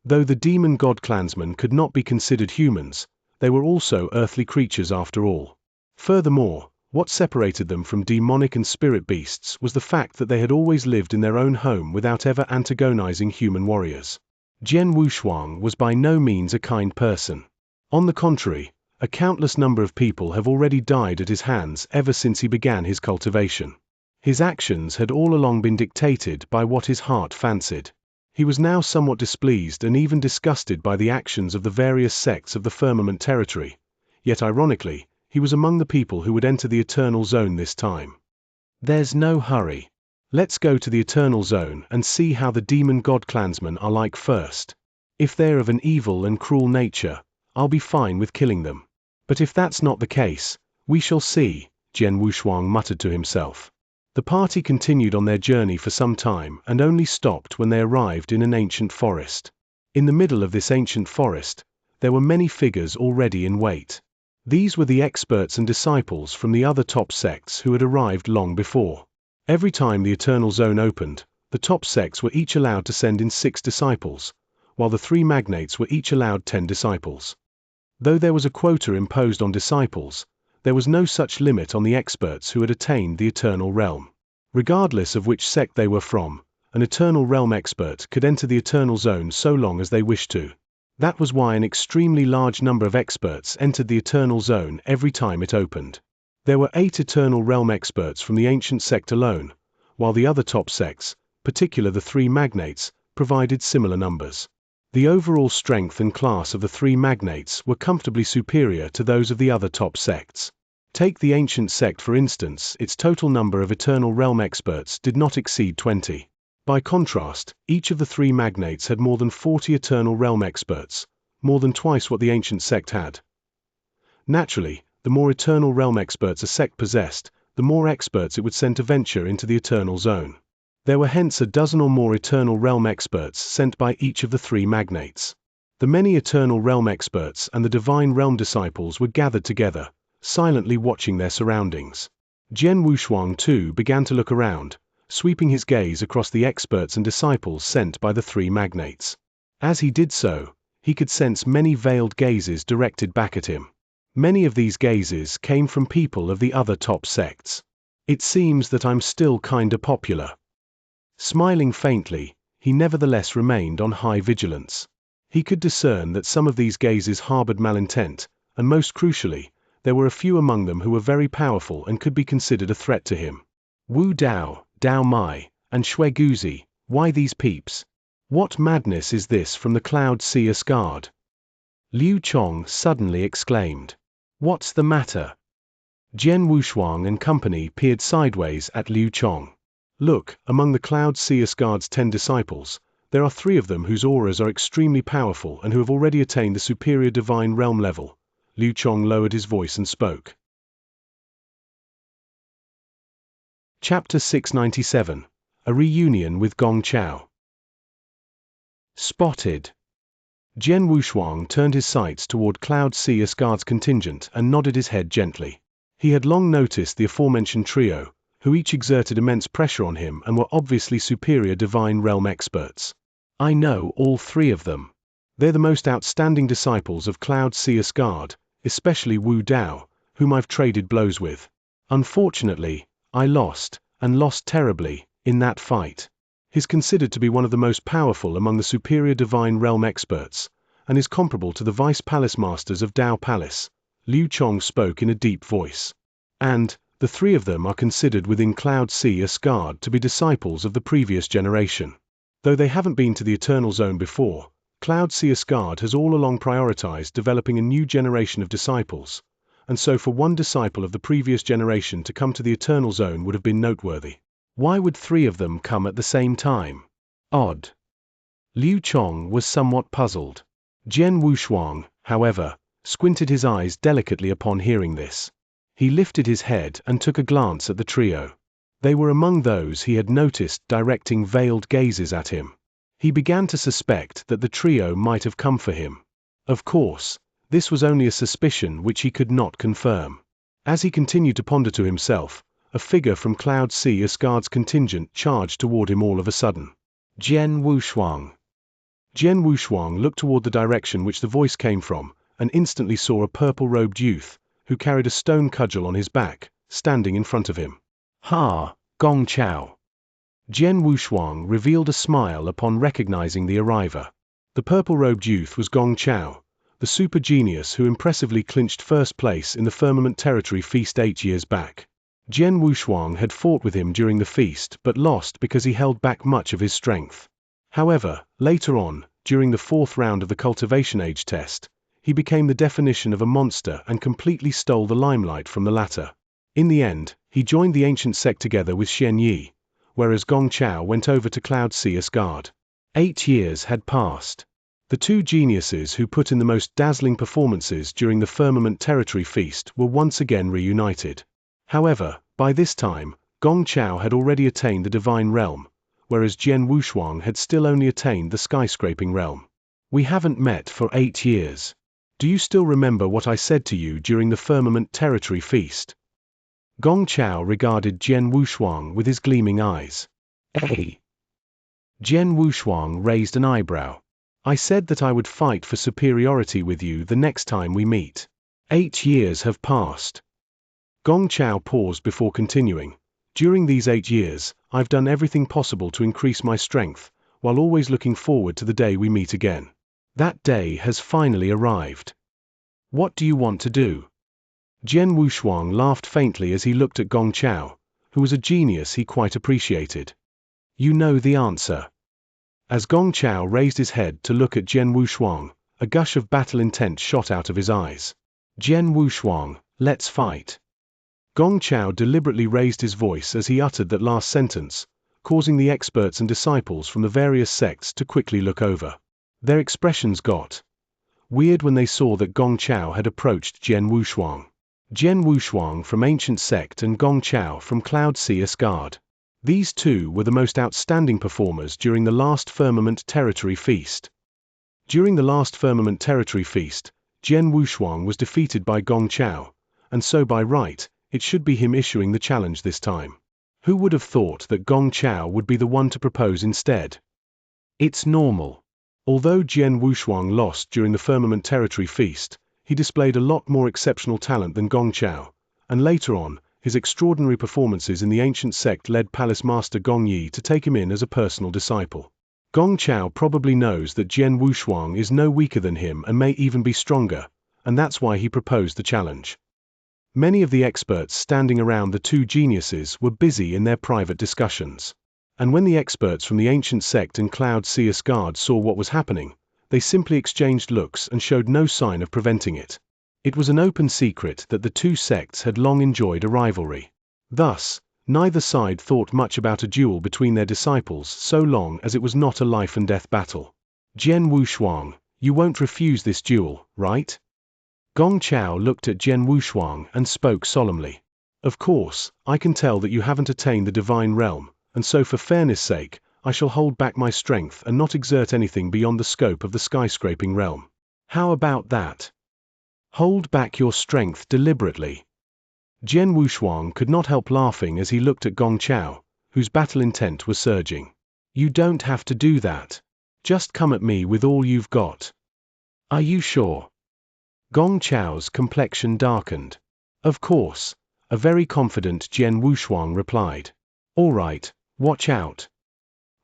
Though the demon god clansmen could not be considered humans, they were also earthly creatures after all. Furthermore, what separated them from demonic and spirit beasts was the fact that they had always lived in their own home without ever antagonizing human warriors. Jian Wushuang was by no means a kind person. On the contrary, a countless number of people have already died at his hands ever since he began his cultivation. His actions had all along been dictated by what his heart fancied. He was now somewhat displeased and even disgusted by the actions of the various sects of the firmament territory, yet ironically, he was among the people who would enter the Eternal Zone this time. There's no hurry. Let's go to the Eternal Zone and see how the demon god clansmen are like first. If they're of an evil and cruel nature, I'll be fine with killing them. But if that's not the case, we shall see, Jian Wushuang muttered to himself. The party continued on their journey for some time and only stopped when they arrived in an ancient forest. In the middle of this ancient forest, there were many figures already in wait. These were the experts and disciples from the other top sects who had arrived long before. Every time the Eternal Zone opened, the top sects were each allowed to send in 6 disciples, while the 3 magnates were each allowed 10 disciples. Though there was a quota imposed on disciples, there was no such limit on the experts who had attained the Eternal Realm. Regardless of which sect they were from, an Eternal Realm expert could enter the Eternal Zone so long as they wished to. That was why an extremely large number of experts entered the Eternal Zone every time it opened. There were 8 Eternal Realm experts from the ancient sect alone, while the other top sects, particularly the 3 magnates, provided similar numbers. The overall strength and class of the 3 magnates were comfortably superior to those of the other top sects. Take the ancient sect for instance, its total number of Eternal Realm experts did not exceed 20. By contrast, each of the 3 magnates had more than 40 Eternal Realm experts, more than twice what the ancient sect had. Naturally, the more Eternal Realm experts a sect possessed, the more experts it would send to venture into the Eternal Zone. There were hence a dozen or more Eternal Realm experts sent by each of the 3 magnates. The many Eternal Realm experts and the Divine Realm disciples were gathered together, silently watching their surroundings. Jian Wushuang too began to look around, sweeping his gaze across the experts and disciples sent by the 3 magnates. As he did so, he could sense many veiled gazes directed back at him. Many of these gazes came from people of the other top sects. It seems that I'm still kinda popular. Smiling faintly, he nevertheless remained on high vigilance. He could discern that some of these gazes harbored malintent, and most crucially, there were a few among them who were very powerful and could be considered a threat to him. Wu Dao, Dao Mai, and Shui Guzi, why these peeps? What madness is this from the Cloud Seer's Guard? Liu Chong suddenly exclaimed. What's the matter? Jian Wushuang and company peered sideways at Liu Chong. Look, among the Cloud Seer's Guard's 10 disciples, there are 3 of them whose auras are extremely powerful and who have already attained the superior divine realm level. Liu Chong lowered his voice and spoke. Chapter 697. A Reunion with Gong Chao. Spotted. Jian Wushuang turned his sights toward Cloud Seer's Guard's contingent and nodded his head gently. He had long noticed the aforementioned trio, who each exerted immense pressure on him and were obviously superior divine realm experts. I know all 3 of them. They're the most outstanding disciples of Cloud Seer's Guard, especially Wu Dao, whom I've traded blows with. Unfortunately, I lost, and lost terribly, in that fight. He's considered to be one of the most powerful among the superior divine realm experts, and is comparable to the vice palace masters of Dao Palace. Liu Chong spoke in a deep voice. And, the 3 of them are considered within Cloud Seer's Guard to be disciples of the previous generation. Though they haven't been to the Eternal Zone before, Cloud Seer's Guard has all along prioritized developing a new generation of disciples, and so for one disciple of the previous generation to come to the Eternal Zone would have been noteworthy. Why would 3 of them come at the same time? Odd. Liu Chong was somewhat puzzled. Jian Wushuang, however, squinted his eyes delicately upon hearing this. He lifted his head and took a glance at the trio. They were among those he had noticed directing veiled gazes at him. He began to suspect that the trio might have come for him. Of course, this was only a suspicion which he could not confirm. As he continued to ponder to himself, a figure from Cloud Seer's Guard's contingent charged toward him all of a sudden. Jian Wushuang. Jian Wushuang looked toward the direction which the voice came from, and instantly saw a purple-robed youth, who carried a stone cudgel on his back, standing in front of him. Ha, Gong Chao. Jian Wushuang revealed a smile upon recognizing the arriver. The purple-robed youth was Gong Chao, the super genius who impressively clinched first place in the Firmament Territory Feast 8 years back. Jian Wushuang had fought with him during the feast but lost because he held back much of his strength. However, later on, during the 4th round of the Cultivation Age test, he became the definition of a monster and completely stole the limelight from the latter. In the end, he joined the ancient sect together with Xianxia, whereas Gong Chao went over to Cloud Seer's Guard. 8 years had passed. The two geniuses who put in the most dazzling performances during the Firmament Territory Feast were once again reunited. However, by this time, Gong Chao had already attained the Divine Realm, whereas Jian Wushuang had still only attained the Skyscraping Realm. We haven't met for 8 years. Do you still remember what I said to you during the Firmament Territory Feast? Gong Chao regarded Jian Wushuang with his gleaming eyes. Jian Wushuang raised an eyebrow. I said that I would fight for superiority with you the next time we meet. 8 years have passed. Gong Chao paused before continuing. During these 8 years, I've done everything possible to increase my strength, while always looking forward to the day we meet again. That day has finally arrived. What do you want to do? Jian Wushuang laughed faintly as he looked at Gong Chao, who was a genius he quite appreciated. You know the answer. As Gong Chao raised his head to look at Jian Wushuang, a gush of battle intent shot out of his eyes. Jian Wushuang, let's fight. Gong Chao deliberately raised his voice as he uttered that last sentence, causing the experts and disciples from the various sects to quickly look over. Their expressions got weird when they saw that Gong Chao had approached Jian Wushuang. Jian Wushuang from Ancient Sect and Gong Chao from Cloud Sea Guard. These two were the most outstanding performers during the last Firmament Territory Feast. During the last Firmament Territory Feast, Jian Wushuang was defeated by Gong Chao, and so by right, it should be him issuing the challenge this time. Who would have thought that Gong Chao would be the one to propose instead? It's normal. Although Jian Wushuang lost during the Firmament Territory Feast, he displayed a lot more exceptional talent than Gong Chao, and later on, his extraordinary performances in the Ancient Sect led Palace Master Gong Yi to take him in as a personal disciple. Gong Chao probably knows that Jian Wushuang is no weaker than him and may even be stronger, and that's why he proposed the challenge. Many of the experts standing around the two geniuses were busy in their private discussions. And when the experts from the Ancient Sect and Cloud Sea Guard saw what was happening, they simply exchanged looks and showed no sign of preventing it. It was an open secret that the two sects had long enjoyed a rivalry. Thus, neither side thought much about a duel between their disciples so long as it was not a life-and-death battle. Jian Wushuang, you won't refuse this duel, right? Gong Chao looked at Jian Wushuang and spoke solemnly. Of course, I can tell that you haven't attained the Divine Realm, and so for fairness' sake, I shall hold back my strength and not exert anything beyond the scope of the Skyscraping Realm. How about that? Hold back your strength deliberately. Jian Wushuang could not help laughing as he looked at Gong Chao, whose battle intent was surging. You don't have to do that. Just come at me with all you've got. Are you sure? Gong Chao's complexion darkened. Of course, a very confident Jian Wushuang replied. All right, watch out.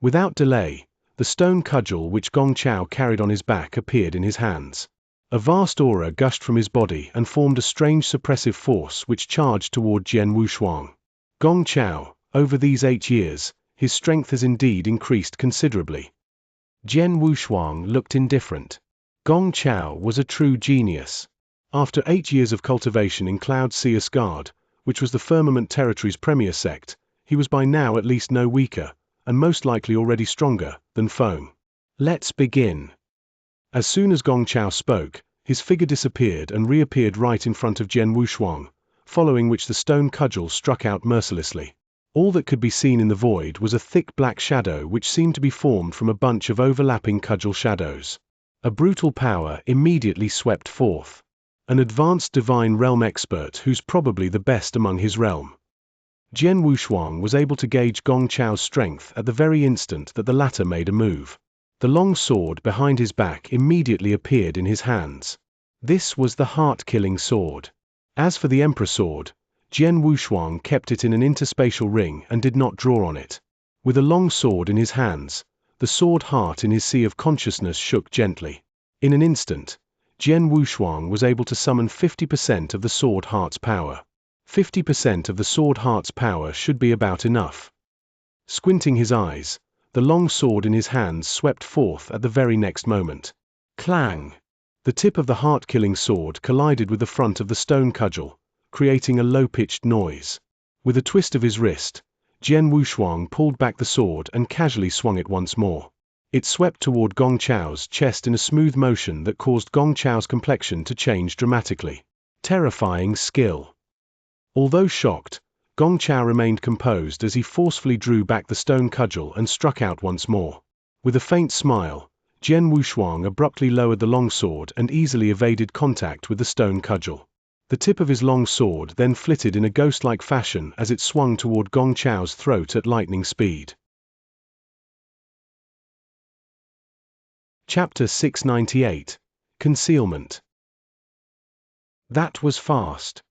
Without delay, the stone cudgel which Gong Chao carried on his back appeared in his hands. A vast aura gushed from his body and formed a strange suppressive force which charged toward Jian Wushuang. Gong Chao, over these 8 years, his strength has indeed increased considerably. Jian Wushuang looked indifferent. Gong Chao was a true genius. After 8 years of cultivation in Cloud Sea Guard, which was the Firmament Territory's premier sect, he was by now at least no weaker, and most likely already stronger, than Feng. Let's begin. As soon as Gong Chao spoke, his figure disappeared and reappeared right in front of Jian Wushuang, following which the stone cudgel struck out mercilessly. All that could be seen in the void was a thick black shadow which seemed to be formed from a bunch of overlapping cudgel shadows. A brutal power immediately swept forth. An advanced Divine Realm expert who's probably the best among his realm. Jian Wushuang was able to gauge Gong Chao's strength at the very instant that the latter made a move. The long sword behind his back immediately appeared in his hands. This was the heart-killing sword. As for the Emperor sword, Jian Wushuang kept it in an interspatial ring and did not draw on it. With a long sword in his hands, the sword heart in his sea of consciousness shook gently. In an instant, Jian Wushuang was able to summon 50% of the sword heart's power. 50% of the sword heart's power should be about enough. Squinting his eyes, the long sword in his hands swept forth at the very next moment. Clang! The tip of the heart-killing sword collided with the front of the stone cudgel, creating a low-pitched noise. With a twist of his wrist, Jian Wushuang pulled back the sword and casually swung it once more. It swept toward Gong Chao's chest in a smooth motion that caused Gong Chao's complexion to change dramatically. Terrifying skill. Although shocked, Gong Chao remained composed as he forcefully drew back the stone cudgel and struck out once more. With a faint smile, Jian Wushuang abruptly lowered the long sword and easily evaded contact with the stone cudgel. The tip of his long sword then flitted in a ghost-like fashion as it swung toward Gong Chao's throat at lightning speed. Chapter 698. Concealment. That was fast.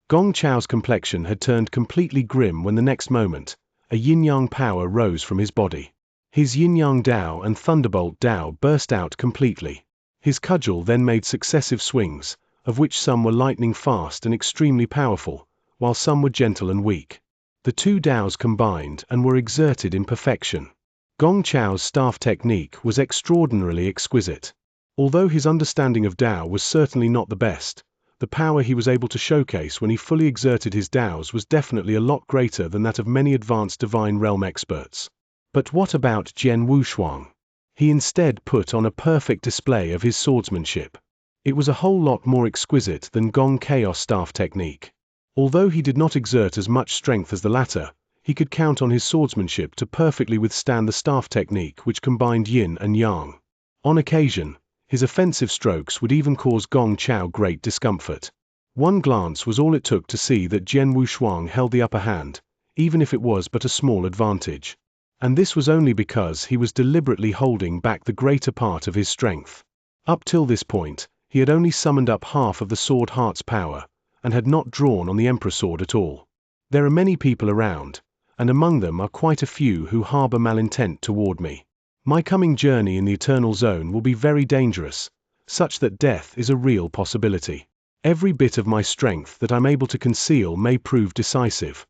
Gong Chao's complexion had turned completely grim when the next moment, a yin-yang power rose from his body. His yin-yang Dao and thunderbolt Dao burst out completely. His cudgel then made successive swings, of which some were lightning fast and extremely powerful, while some were gentle and weak. The two Daos combined and were exerted in perfection. Gong Chao's staff technique was extraordinarily exquisite. Although his understanding of Dao was certainly not the best, the power he was able to showcase when he fully exerted his Daos was definitely a lot greater than that of many advanced Divine Realm experts. But what about Jian Wushuang? He instead put on a perfect display of his swordsmanship. It was a whole lot more exquisite than Gong Chaos staff technique. Although he did not exert as much strength as the latter, he could count on his swordsmanship to perfectly withstand the staff technique which combined yin and yang. On occasion, his offensive strokes would even cause Gong Chao great discomfort. One glance was all it took to see that Jian Wushuang held the upper hand, even if it was but a small advantage. And this was only because he was deliberately holding back the greater part of his strength. Up till this point, he had only summoned up half of the Sword Heart's power, and had not drawn on the Emperor Sword at all. There are many people around, and among them are quite a few who harbor malintent toward me. My coming journey in the Eternal Zone will be very dangerous, such that death is a real possibility. Every bit of my strength that I'm able to conceal may prove decisive.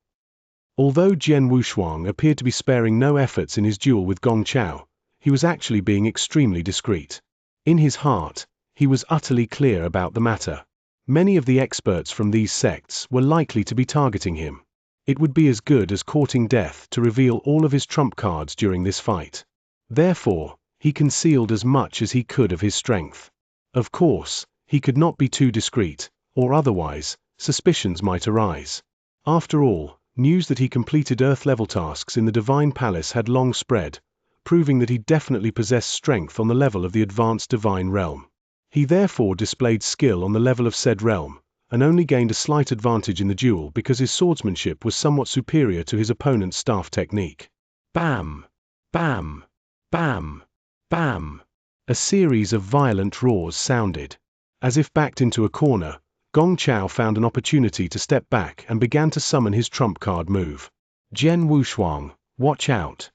Although Jian Wushuang appeared to be sparing no efforts in his duel with Gong Chao, he was actually being extremely discreet. In his heart, he was utterly clear about the matter. Many of the experts from these sects were likely to be targeting him. It would be as good as courting death to reveal all of his trump cards during this fight. Therefore, he concealed as much as he could of his strength. Of course, he could not be too discreet, or otherwise, suspicions might arise. After all, news that he completed Earth-level tasks in the Divine Palace had long spread, proving that he definitely possessed strength on the level of the advanced Divine Realm. He therefore displayed skill on the level of said realm, and only gained a slight advantage in the duel because his swordsmanship was somewhat superior to his opponent's staff technique. Bam! Bam! Bam! Bam! A series of violent roars sounded. As if backed into a corner, Gong Chao found an opportunity to step back and began to summon his trump card move. Jian Wushuang, watch out!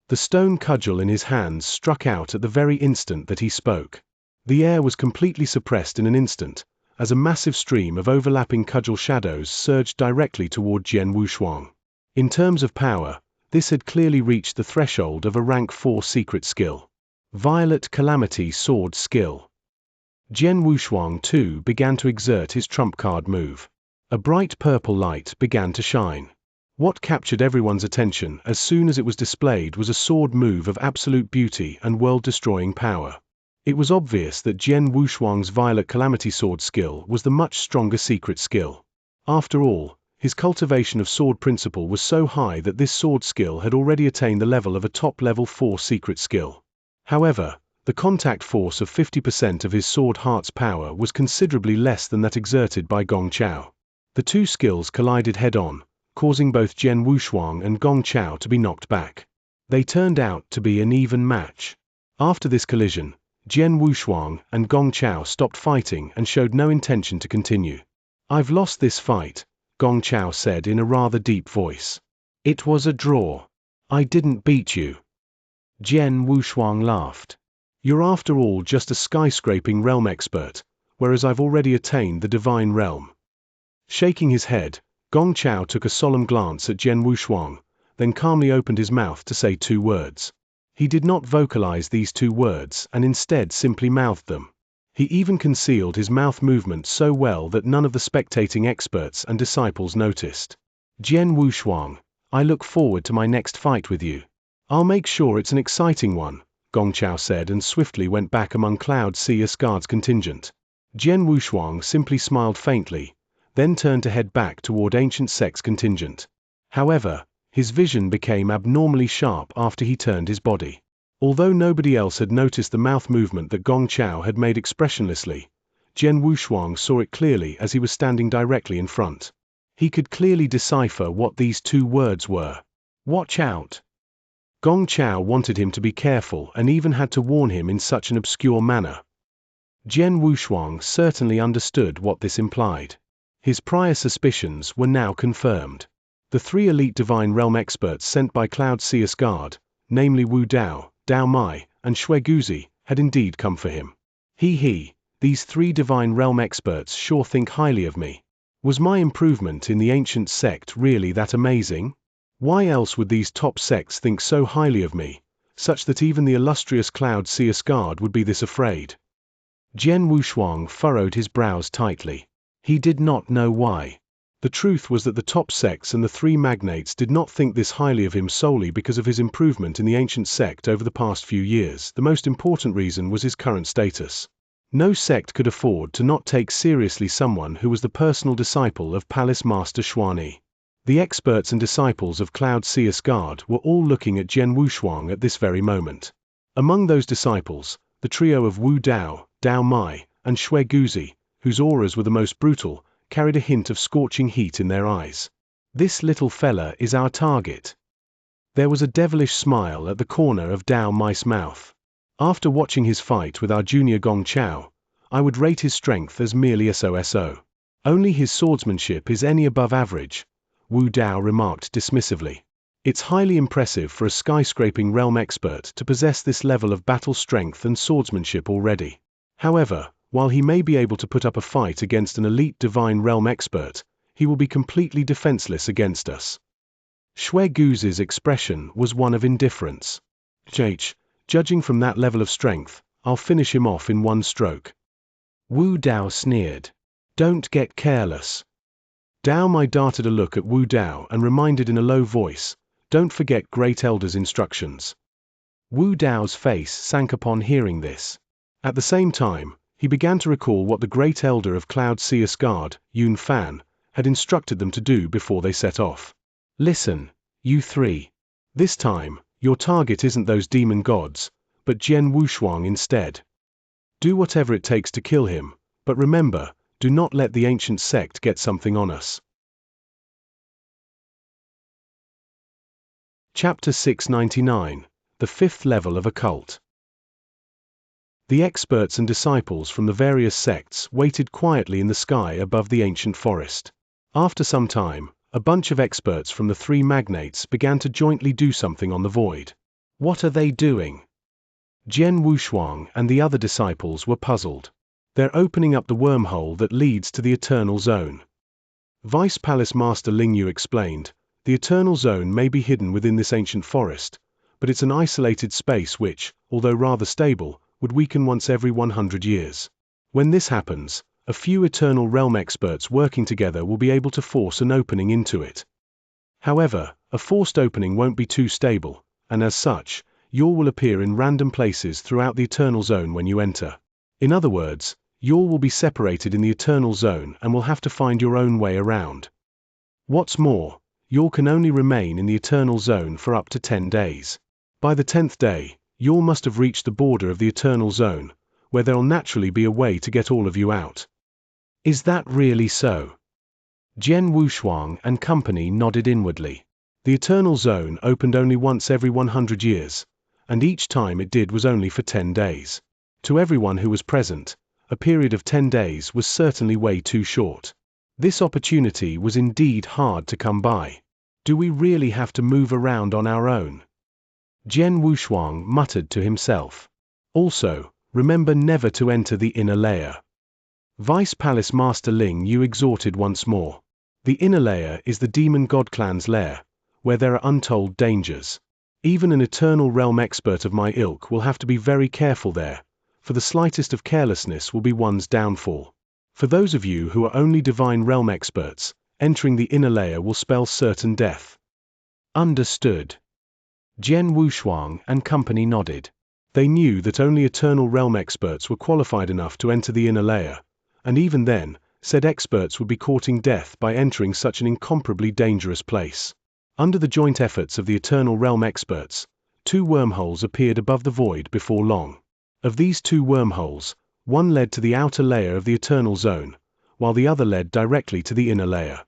The stone cudgel in his hands struck out at the very instant that he spoke. The air was completely suppressed in an instant, as a massive stream of overlapping cudgel shadows surged directly toward Jian Wushuang. In terms of power, this had clearly reached the threshold of a rank 4 secret skill. Violet Calamity Sword Skill. Jian Wushuang too began to exert his trump card move. A bright purple light began to shine. What captured everyone's attention as soon as it was displayed was a sword move of absolute beauty and world-destroying power. It was obvious that Jian Wushuang's Violet Calamity Sword skill was the much stronger secret skill. After all, his cultivation of sword principle was so high that this sword skill had already attained the level of a top-level 4 secret skill. However, the contact force of 50% of his Sword Heart's power was considerably less than that exerted by Gong Chao. The two skills collided head-on, causing both Jian Wushuang and Gong Chao to be knocked back. They turned out to be an even match. After this collision, Jian Wushuang and Gong Chao stopped fighting and showed no intention to continue. "I've lost this fight," Gong Chao said in a rather deep voice. "It was a draw. I didn't beat you." Jian Wushuang laughed. "You're after all just a skyscraping realm expert, whereas I've already attained the divine realm." Shaking his head, Gong Chao took a solemn glance at Jian Wushuang, then calmly opened his mouth to say 2 words. He did not vocalize these 2 words and instead simply mouthed them. He even concealed his mouth movement so well that none of the spectating experts and disciples noticed. "Jian Wushuang, I look forward to my next fight with you. I'll make sure it's an exciting one," Gong Chao said and swiftly went back among Cloud Seer's guard's contingent. Jian Wushuang simply smiled faintly, then turned to head back toward Ancient Sect's contingent. However, his vision became abnormally sharp after he turned his body. Although nobody else had noticed the mouth movement that Gong Chao had made expressionlessly, Jian Wushuang saw it clearly as he was standing directly in front. He could clearly decipher what these two words were. Watch out! Gong Chao wanted him to be careful and even had to warn him in such an obscure manner. Jian Wushuang certainly understood what this implied. His prior suspicions were now confirmed. The three elite Divine Realm experts sent by Cloud Seer's guard, namely Wu Dao, Dao Mai, and Shui Guzi, had indeed come for him. These three Divine Realm experts sure think highly of me. Was my improvement in the Ancient Sect really that amazing? Why else would these top sects think so highly of me, such that even the illustrious Cloud Seer's guard would be this afraid? Jian Wushuang furrowed his brows tightly. He did not know why. The truth was that the top sects and the three magnates did not think this highly of him solely because of his improvement in the Ancient Sect over the past few years. The most important reason was his current status. No sect could afford to not take seriously someone who was the personal disciple of Palace Master Xuanyi. The experts and disciples of Cloud Seer's guard were all looking at Jian Wushuang at this very moment. Among those disciples, the trio of Wu Dao, Dao Mai, and Shui Guzi, whose auras were the most brutal, carried a hint of scorching heat in their eyes. This little fella is our target. There was a devilish smile at the corner of Dao Mai's mouth. After watching his fight with our junior Gong Chao, I would rate his strength as merely so. Only his swordsmanship is any above average, Wu Dao remarked dismissively. It's highly impressive for a skyscraping realm expert to possess this level of battle strength and swordsmanship already. However, while he may be able to put up a fight against an elite divine realm expert, he will be completely defenseless against us. Shui Guzi's expression was one of indifference. Judging from that level of strength, I'll finish him off in one stroke. Wu Dao sneered. Don't get careless. Dao Mai darted a look at Wu Dao and reminded in a low voice, don't forget Great Elder's instructions. Wu Dao's face sank upon hearing this. At the same time, he began to recall what the Great Elder of Cloud Seer's guard, Yun Fan, had instructed them to do before they set off. Listen, you three. This time, your target isn't those demon gods, but Jian Wushuang instead. Do whatever it takes to kill him, but remember, do not let the Ancient Sect get something on us. Chapter 699, The Fifth Level of Occult. The experts and disciples from the various sects waited quietly in the sky above the ancient forest. After some time, a bunch of experts from the three magnates began to jointly do something on the void. What are they doing? Jian Wushuang and the other disciples were puzzled. They're opening up the wormhole that leads to the Eternal Zone. Vice Palace Master Lingyu explained, the Eternal Zone may be hidden within this ancient forest, but it's an isolated space which, although rather stable, would weaken once every 100 years. When this happens, a few Eternal Realm experts working together will be able to force an opening into it. However, a forced opening won't be too stable, and as such, Yor will appear in random places throughout the Eternal Zone when you enter. In other words, Yor will be separated in the Eternal Zone and will have to find your own way around. What's more, Yor can only remain in the Eternal Zone for up to 10 days. By the 10th day, Yor must have reached the border of the Eternal Zone, where there'll naturally be a way to get all of you out. Is that really so? Jian Wushuang and company nodded inwardly. The Eternal Zone opened only once every 100 years, and each time it did was only for 10 days. To everyone who was present, a period of 10 days was certainly way too short. This opportunity was indeed hard to come by. Do we really have to move around on our own? Jian Wushuang muttered to himself. Also, remember never to enter the inner layer. Vice Palace Master Ling Yu exhorted once more. The inner layer is the Demon God Clan's lair, where there are untold dangers. Even an Eternal Realm expert of my ilk will have to be very careful there, for the slightest of carelessness will be one's downfall. For those of you who are only Divine Realm experts, entering the inner layer will spell certain death. Understood. Jian Wushuang and company nodded. They knew that only Eternal Realm experts were qualified enough to enter the inner layer, and even then, said experts would be courting death by entering such an incomparably dangerous place. Under the joint efforts of the Eternal Realm experts, 2 wormholes appeared above the void before long. Of these 2 wormholes, one led to the outer layer of the Eternal Zone, while the other led directly to the inner layer.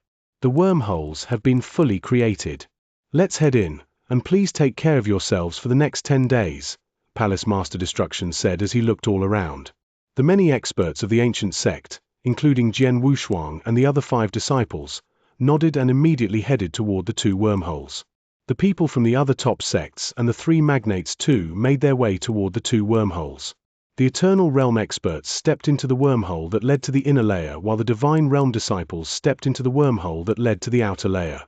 The wormholes have been fully created. Let's head in, and please take care of yourselves for the next 10 days, Palace Master Destruction said as he looked all around. The many experts of the ancient sect, including Jian Wushuang and the other 5 disciples, nodded and immediately headed toward the 2 wormholes. The people from the other top sects and the 3 magnates too made their way toward the 2 wormholes. The Eternal Realm experts stepped into the wormhole that led to the inner layer, while the Divine Realm disciples stepped into the wormhole that led to the outer layer.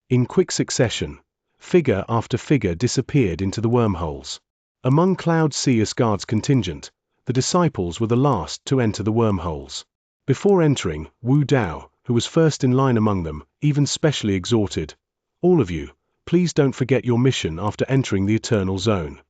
In quick succession, figure after figure disappeared into the wormholes. Among Cloud Sea Asgard's contingent, the disciples were the last to enter the wormholes. Before entering, Wu Dao, who was first in line among them, even specially exhorted, "All of you, please don't forget your mission after entering the Eternal Zone."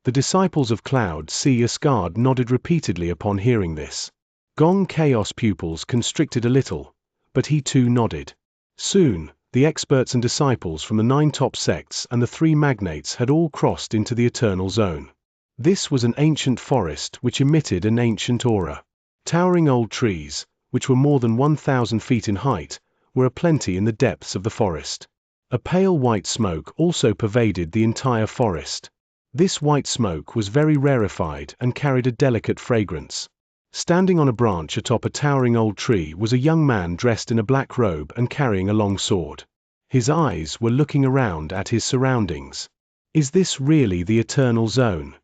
The disciples of Cloud Sea Asgard nodded repeatedly upon hearing this. Gong Chaos pupils constricted a little, but he too nodded. Soon, the experts and disciples from the 9 top sects and the 3 magnates had all crossed into the Eternal Zone. This was an ancient forest which emitted an ancient aura. Towering old trees, which were more than 1,000 feet in height, were aplenty in the depths of the forest. A pale white smoke also pervaded the entire forest. This white smoke was very rarefied and carried a delicate fragrance. Standing on a branch atop a towering old tree was a young man dressed in a black robe and carrying a long sword. His eyes were looking around at his surroundings. Is this really the Eternal Zone?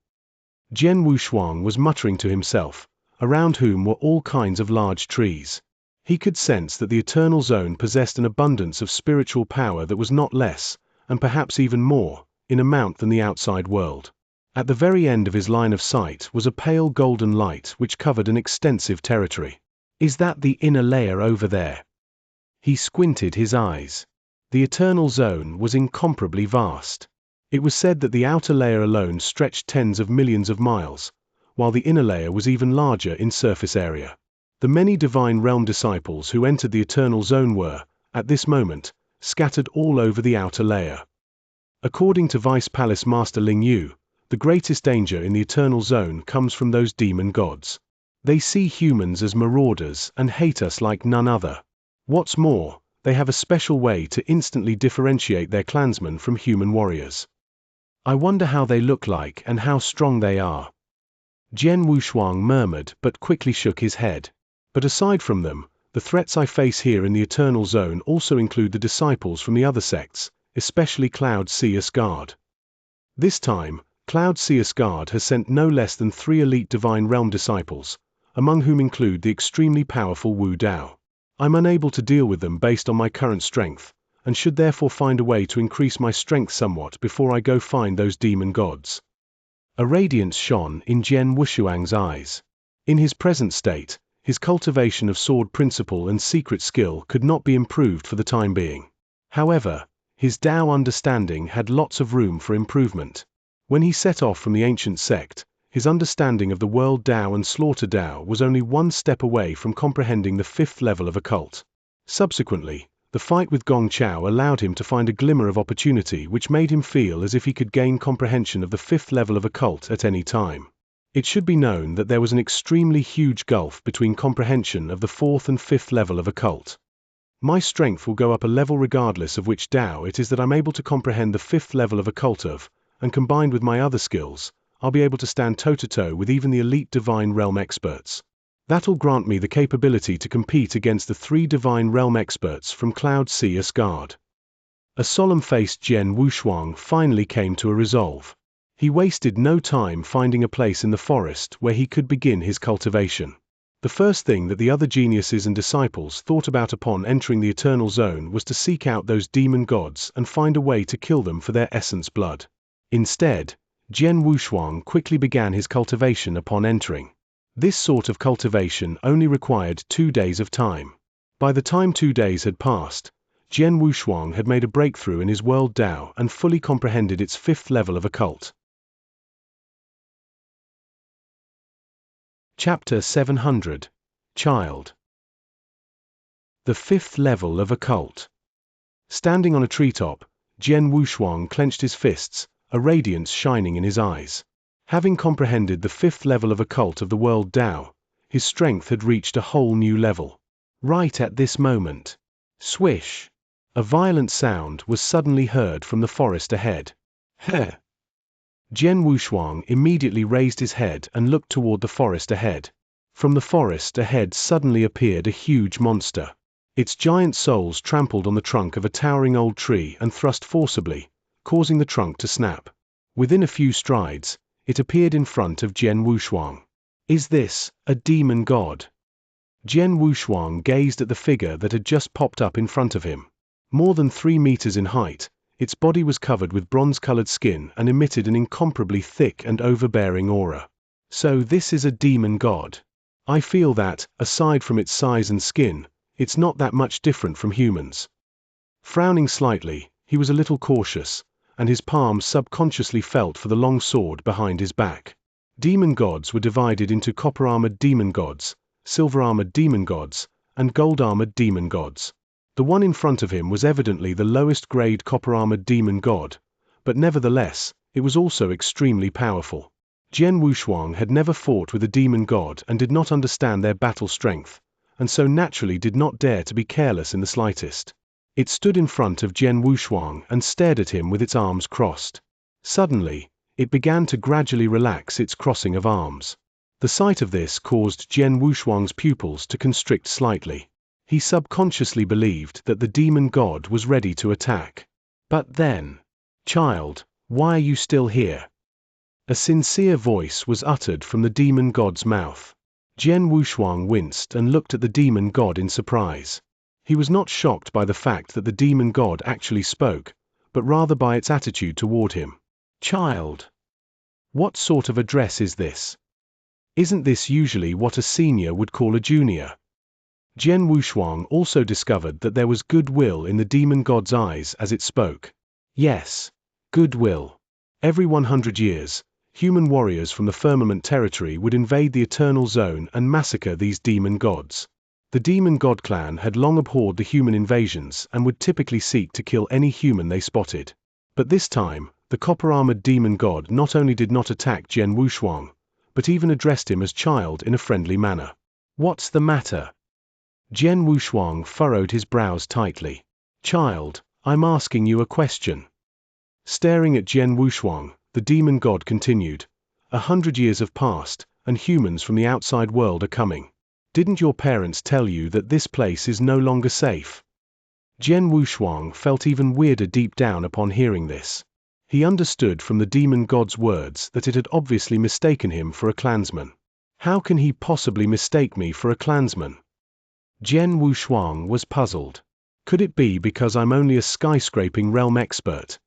Jian Wushuang was muttering to himself, around whom were all kinds of large trees. He could sense that the Eternal Zone possessed an abundance of spiritual power that was not less, and perhaps even more, in amount than the outside world. At the very end of his line of sight was a pale golden light which covered an extensive territory. Is that the inner layer over there? He squinted his eyes. The Eternal Zone was incomparably vast. It was said that the outer layer alone stretched tens of millions of miles, while the inner layer was even larger in surface area. The many Divine Realm disciples who entered the Eternal Zone were, at this moment, scattered all over the outer layer. According to Vice Palace Master Ling Yu, the greatest danger in the Eternal Zone comes from those demon gods. They see humans as marauders and hate us like none other. What's more, they have a special way to instantly differentiate their clansmen from human warriors. I wonder how they look like and how strong they are. Jian Wushuang murmured but quickly shook his head. But aside from them, the threats I face here in the Eternal Zone also include the disciples from the other sects, especially Cloud Sea Asgard. This time, Cloud Sea Asgard has sent no less than 3 elite Divine Realm disciples, among whom include the extremely powerful Wu Dao. I'm unable to deal with them based on my current strength, and should therefore find a way to increase my strength somewhat before I go find those demon gods. A radiance shone in Jian Wushuang's eyes. In his present state, his cultivation of sword principle and secret skill could not be improved for the time being. However, his Dao understanding had lots of room for improvement. When he set off from the ancient sect, his understanding of the world Dao and slaughter Dao was only 1 step away from comprehending the 5th level of occult. Subsequently, the fight with Gong Chao allowed him to find a glimmer of opportunity which made him feel as if he could gain comprehension of the 5th level of occult at any time. It should be known that there was an extremely huge gulf between comprehension of the 4th and 5th level of occult. My strength will go up a level regardless of which Dao it is that I'm able to comprehend the 5th level of occult of, and combined with my other skills, I'll be able to stand toe-to-toe with even the elite Divine Realm experts. That'll grant me the capability to compete against the 3 Divine Realm experts from Cloud Sea Asgard. A solemn-faced Jian Wushuang finally came to a resolve. He wasted no time finding a place in the forest where he could begin his cultivation. The first thing that the other geniuses and disciples thought about upon entering the Eternal Zone was to seek out those demon gods and find a way to kill them for their essence blood. Instead, Jian Wushuang quickly began his cultivation upon entering. This sort of cultivation only required 2 days of time. By the time 2 days had passed, Jian Wushuang had made a breakthrough in his world Dao and fully comprehended its 5th level of occult. Chapter 700. Child. The fifth level of occult. Standing on a treetop, Jian Wushuang clenched his fists, a radiance shining in his eyes. Having comprehended the fifth level of occult of the world Tao, his strength had reached a whole new level. Right at this moment, swish! A violent sound was suddenly heard from the forest ahead. Heh! Jian Wushuang immediately raised his head and looked toward the forest ahead. From the forest ahead suddenly appeared a huge monster. Its giant soles trampled on the trunk of a towering old tree and thrust forcibly, causing the trunk to snap. Within a few strides, it appeared in front of Jian Wushuang. Is this a demon god? Jian Wushuang gazed at the figure that had just popped up in front of him. More than 3 meters in height, its body was covered with bronze-colored skin and emitted an incomparably thick and overbearing aura. So this is a demon god. I feel that, aside from its size and skin, it's not that much different from humans. Frowning slightly, he was a little cautious, and his palms subconsciously felt for the long sword behind his back. Demon gods were divided into copper-armored demon gods, silver-armored demon gods, and gold-armored demon gods. The one in front of him was evidently the lowest-grade copper-armored demon god, but nevertheless, it was also extremely powerful. Jian Wushuang had never fought with a demon god and did not understand their battle strength, and so naturally did not dare to be careless in the slightest. It stood in front of Jian Wushuang and stared at him with its arms crossed. Suddenly, it began to gradually relax its crossing of arms. The sight of this caused Jian Wushuang's pupils to constrict slightly. He subconsciously believed that the demon god was ready to attack. But then, child, why are you still here? A sincere voice was uttered from the demon god's mouth. Jian Wushuang winced and looked at the demon god in surprise. He was not shocked by the fact that the demon god actually spoke, but rather by its attitude toward him. Child, what sort of address is this? Isn't this usually what a senior would call a junior? Jian Wushuang also discovered that there was goodwill in the demon god's eyes as it spoke. Yes, goodwill. Every 100 years, human warriors from the firmament territory would invade the Eternal Zone and massacre these demon gods. The demon god clan had long abhorred the human invasions and would typically seek to kill any human they spotted. But this time, the copper-armored demon god not only did not attack Jian Wushuang, but even addressed him as child in a friendly manner. What's the matter? Jian Wushuang furrowed his brows tightly. Child, I'm asking you a question. Staring at Jian Wushuang, the demon god continued. 100 years have passed, and humans from the outside world are coming. Didn't your parents tell you that this place is no longer safe? Jian Wushuang felt even weirder deep down upon hearing this. He understood from the demon god's words that it had obviously mistaken him for a clansman. How can he possibly mistake me for a clansman? Jian Wushuang was puzzled. Could it be because I'm only a skyscraping realm expert?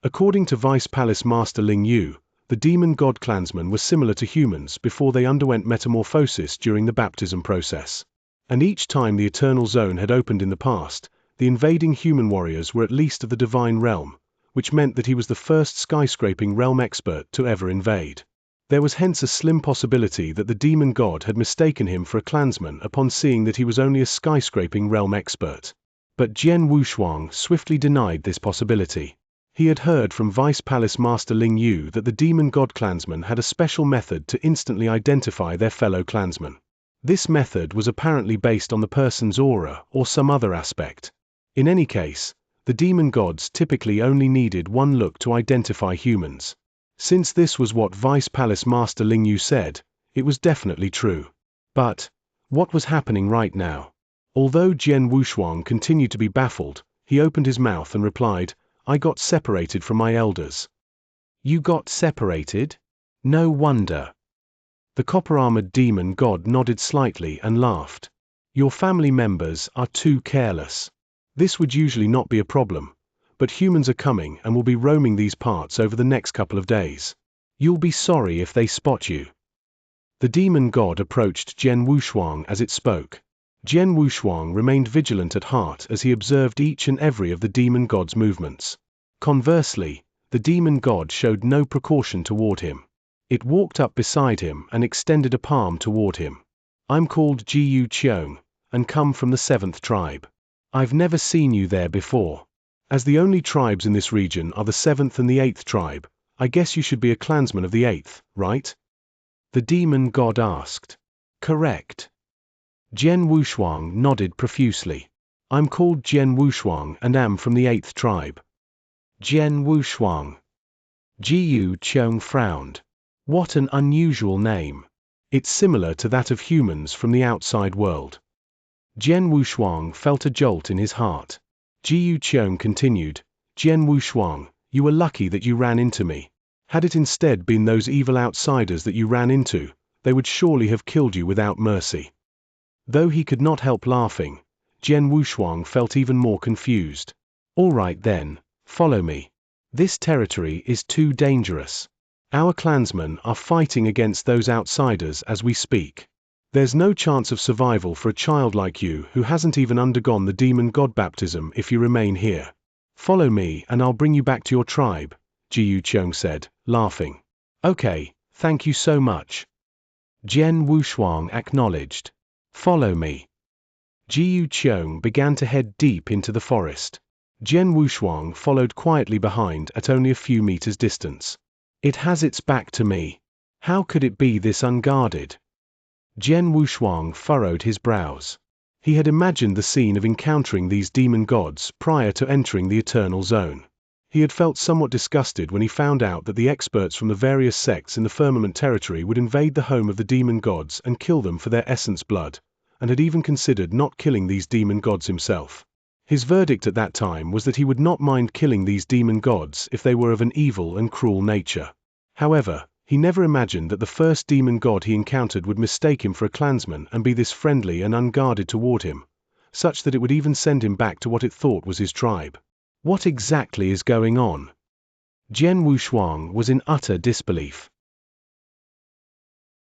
According to Vice Palace Master Ling Yu, the demon god clansmen were similar to humans before they underwent metamorphosis during the baptism process. And each time the Eternal Zone had opened in the past, the invading human warriors were at least of the divine realm, which meant that he was the first skyscraping realm expert to ever invade. There was hence a slim possibility that the demon god had mistaken him for a clansman upon seeing that he was only a skyscraping realm expert. But Jian Wushuang swiftly denied this possibility. He had heard from Vice Palace Master Ling Yu that the demon god clansmen had a special method to instantly identify their fellow clansmen. This method was apparently based on the person's aura or some other aspect. In any case, the demon gods typically only needed one look to identify humans. Since this was what Vice Palace Master Ling Yu said, it was definitely true. But what was happening right now? Although Jian Wushuang continued to be baffled, he opened his mouth and replied, I got separated from my elders. You got separated? No wonder. The copper-armored demon god nodded slightly and laughed. Your family members are too careless. This would usually not be a problem, but humans are coming and will be roaming these parts over the next couple of days. You'll be sorry if they spot you. The demon god approached Jian Wushuang as it spoke. Jian Wushuang remained vigilant at heart as he observed each and every of the demon god's movements. Conversely, the demon god showed no precaution toward him. It walked up beside him and extended a palm toward him. I'm called Jiyu Cheong, and come from the 7th tribe. I've never seen you there before. As the only tribes in this region are the 7th and the 8th tribe, I guess you should be a clansman of the 8th, right? The demon god asked. Correct. Jian Wushuang nodded profusely. I'm called Jian Wushuang and am from the 8th tribe. Jian Wushuang. Jiyu Cheong frowned. What an unusual name. It's similar to that of humans from the outside world. Jian Wushuang felt a jolt in his heart. Jiyu Cheong continued, Jian Wushuang, you were lucky that you ran into me. Had it instead been those evil outsiders that you ran into, they would surely have killed you without mercy. Though he could not help laughing, Jian Wushuang felt even more confused. All right then, follow me. This territory is too dangerous. Our clansmen are fighting against those outsiders as we speak. There's no chance of survival for a child like you who hasn't even undergone the demon god baptism if you remain here. Follow me and I'll bring you back to your tribe, Jiyu Cheong said, laughing. Okay, thank you so much. Jian Wushuang acknowledged. Follow me. Jiyu Cheong began to head deep into the forest. Jian Wushuang followed quietly behind at only a few meters distance. It has its back to me. How could it be this unguarded? Jian Wushuang furrowed his brows. He had imagined the scene of encountering these demon gods prior to entering the Eternal Zone. He had felt somewhat disgusted when he found out that the experts from the various sects in the Firmament territory would invade the home of the demon gods and kill them for their essence blood, and had even considered not killing these demon gods himself. His verdict at that time was that he would not mind killing these demon gods if they were of an evil and cruel nature. However, he never imagined that the first demon god he encountered would mistake him for a clansman and be this friendly and unguarded toward him, such that it would even send him back to what it thought was his tribe. What exactly is going on? Jian Wushuang was in utter disbelief.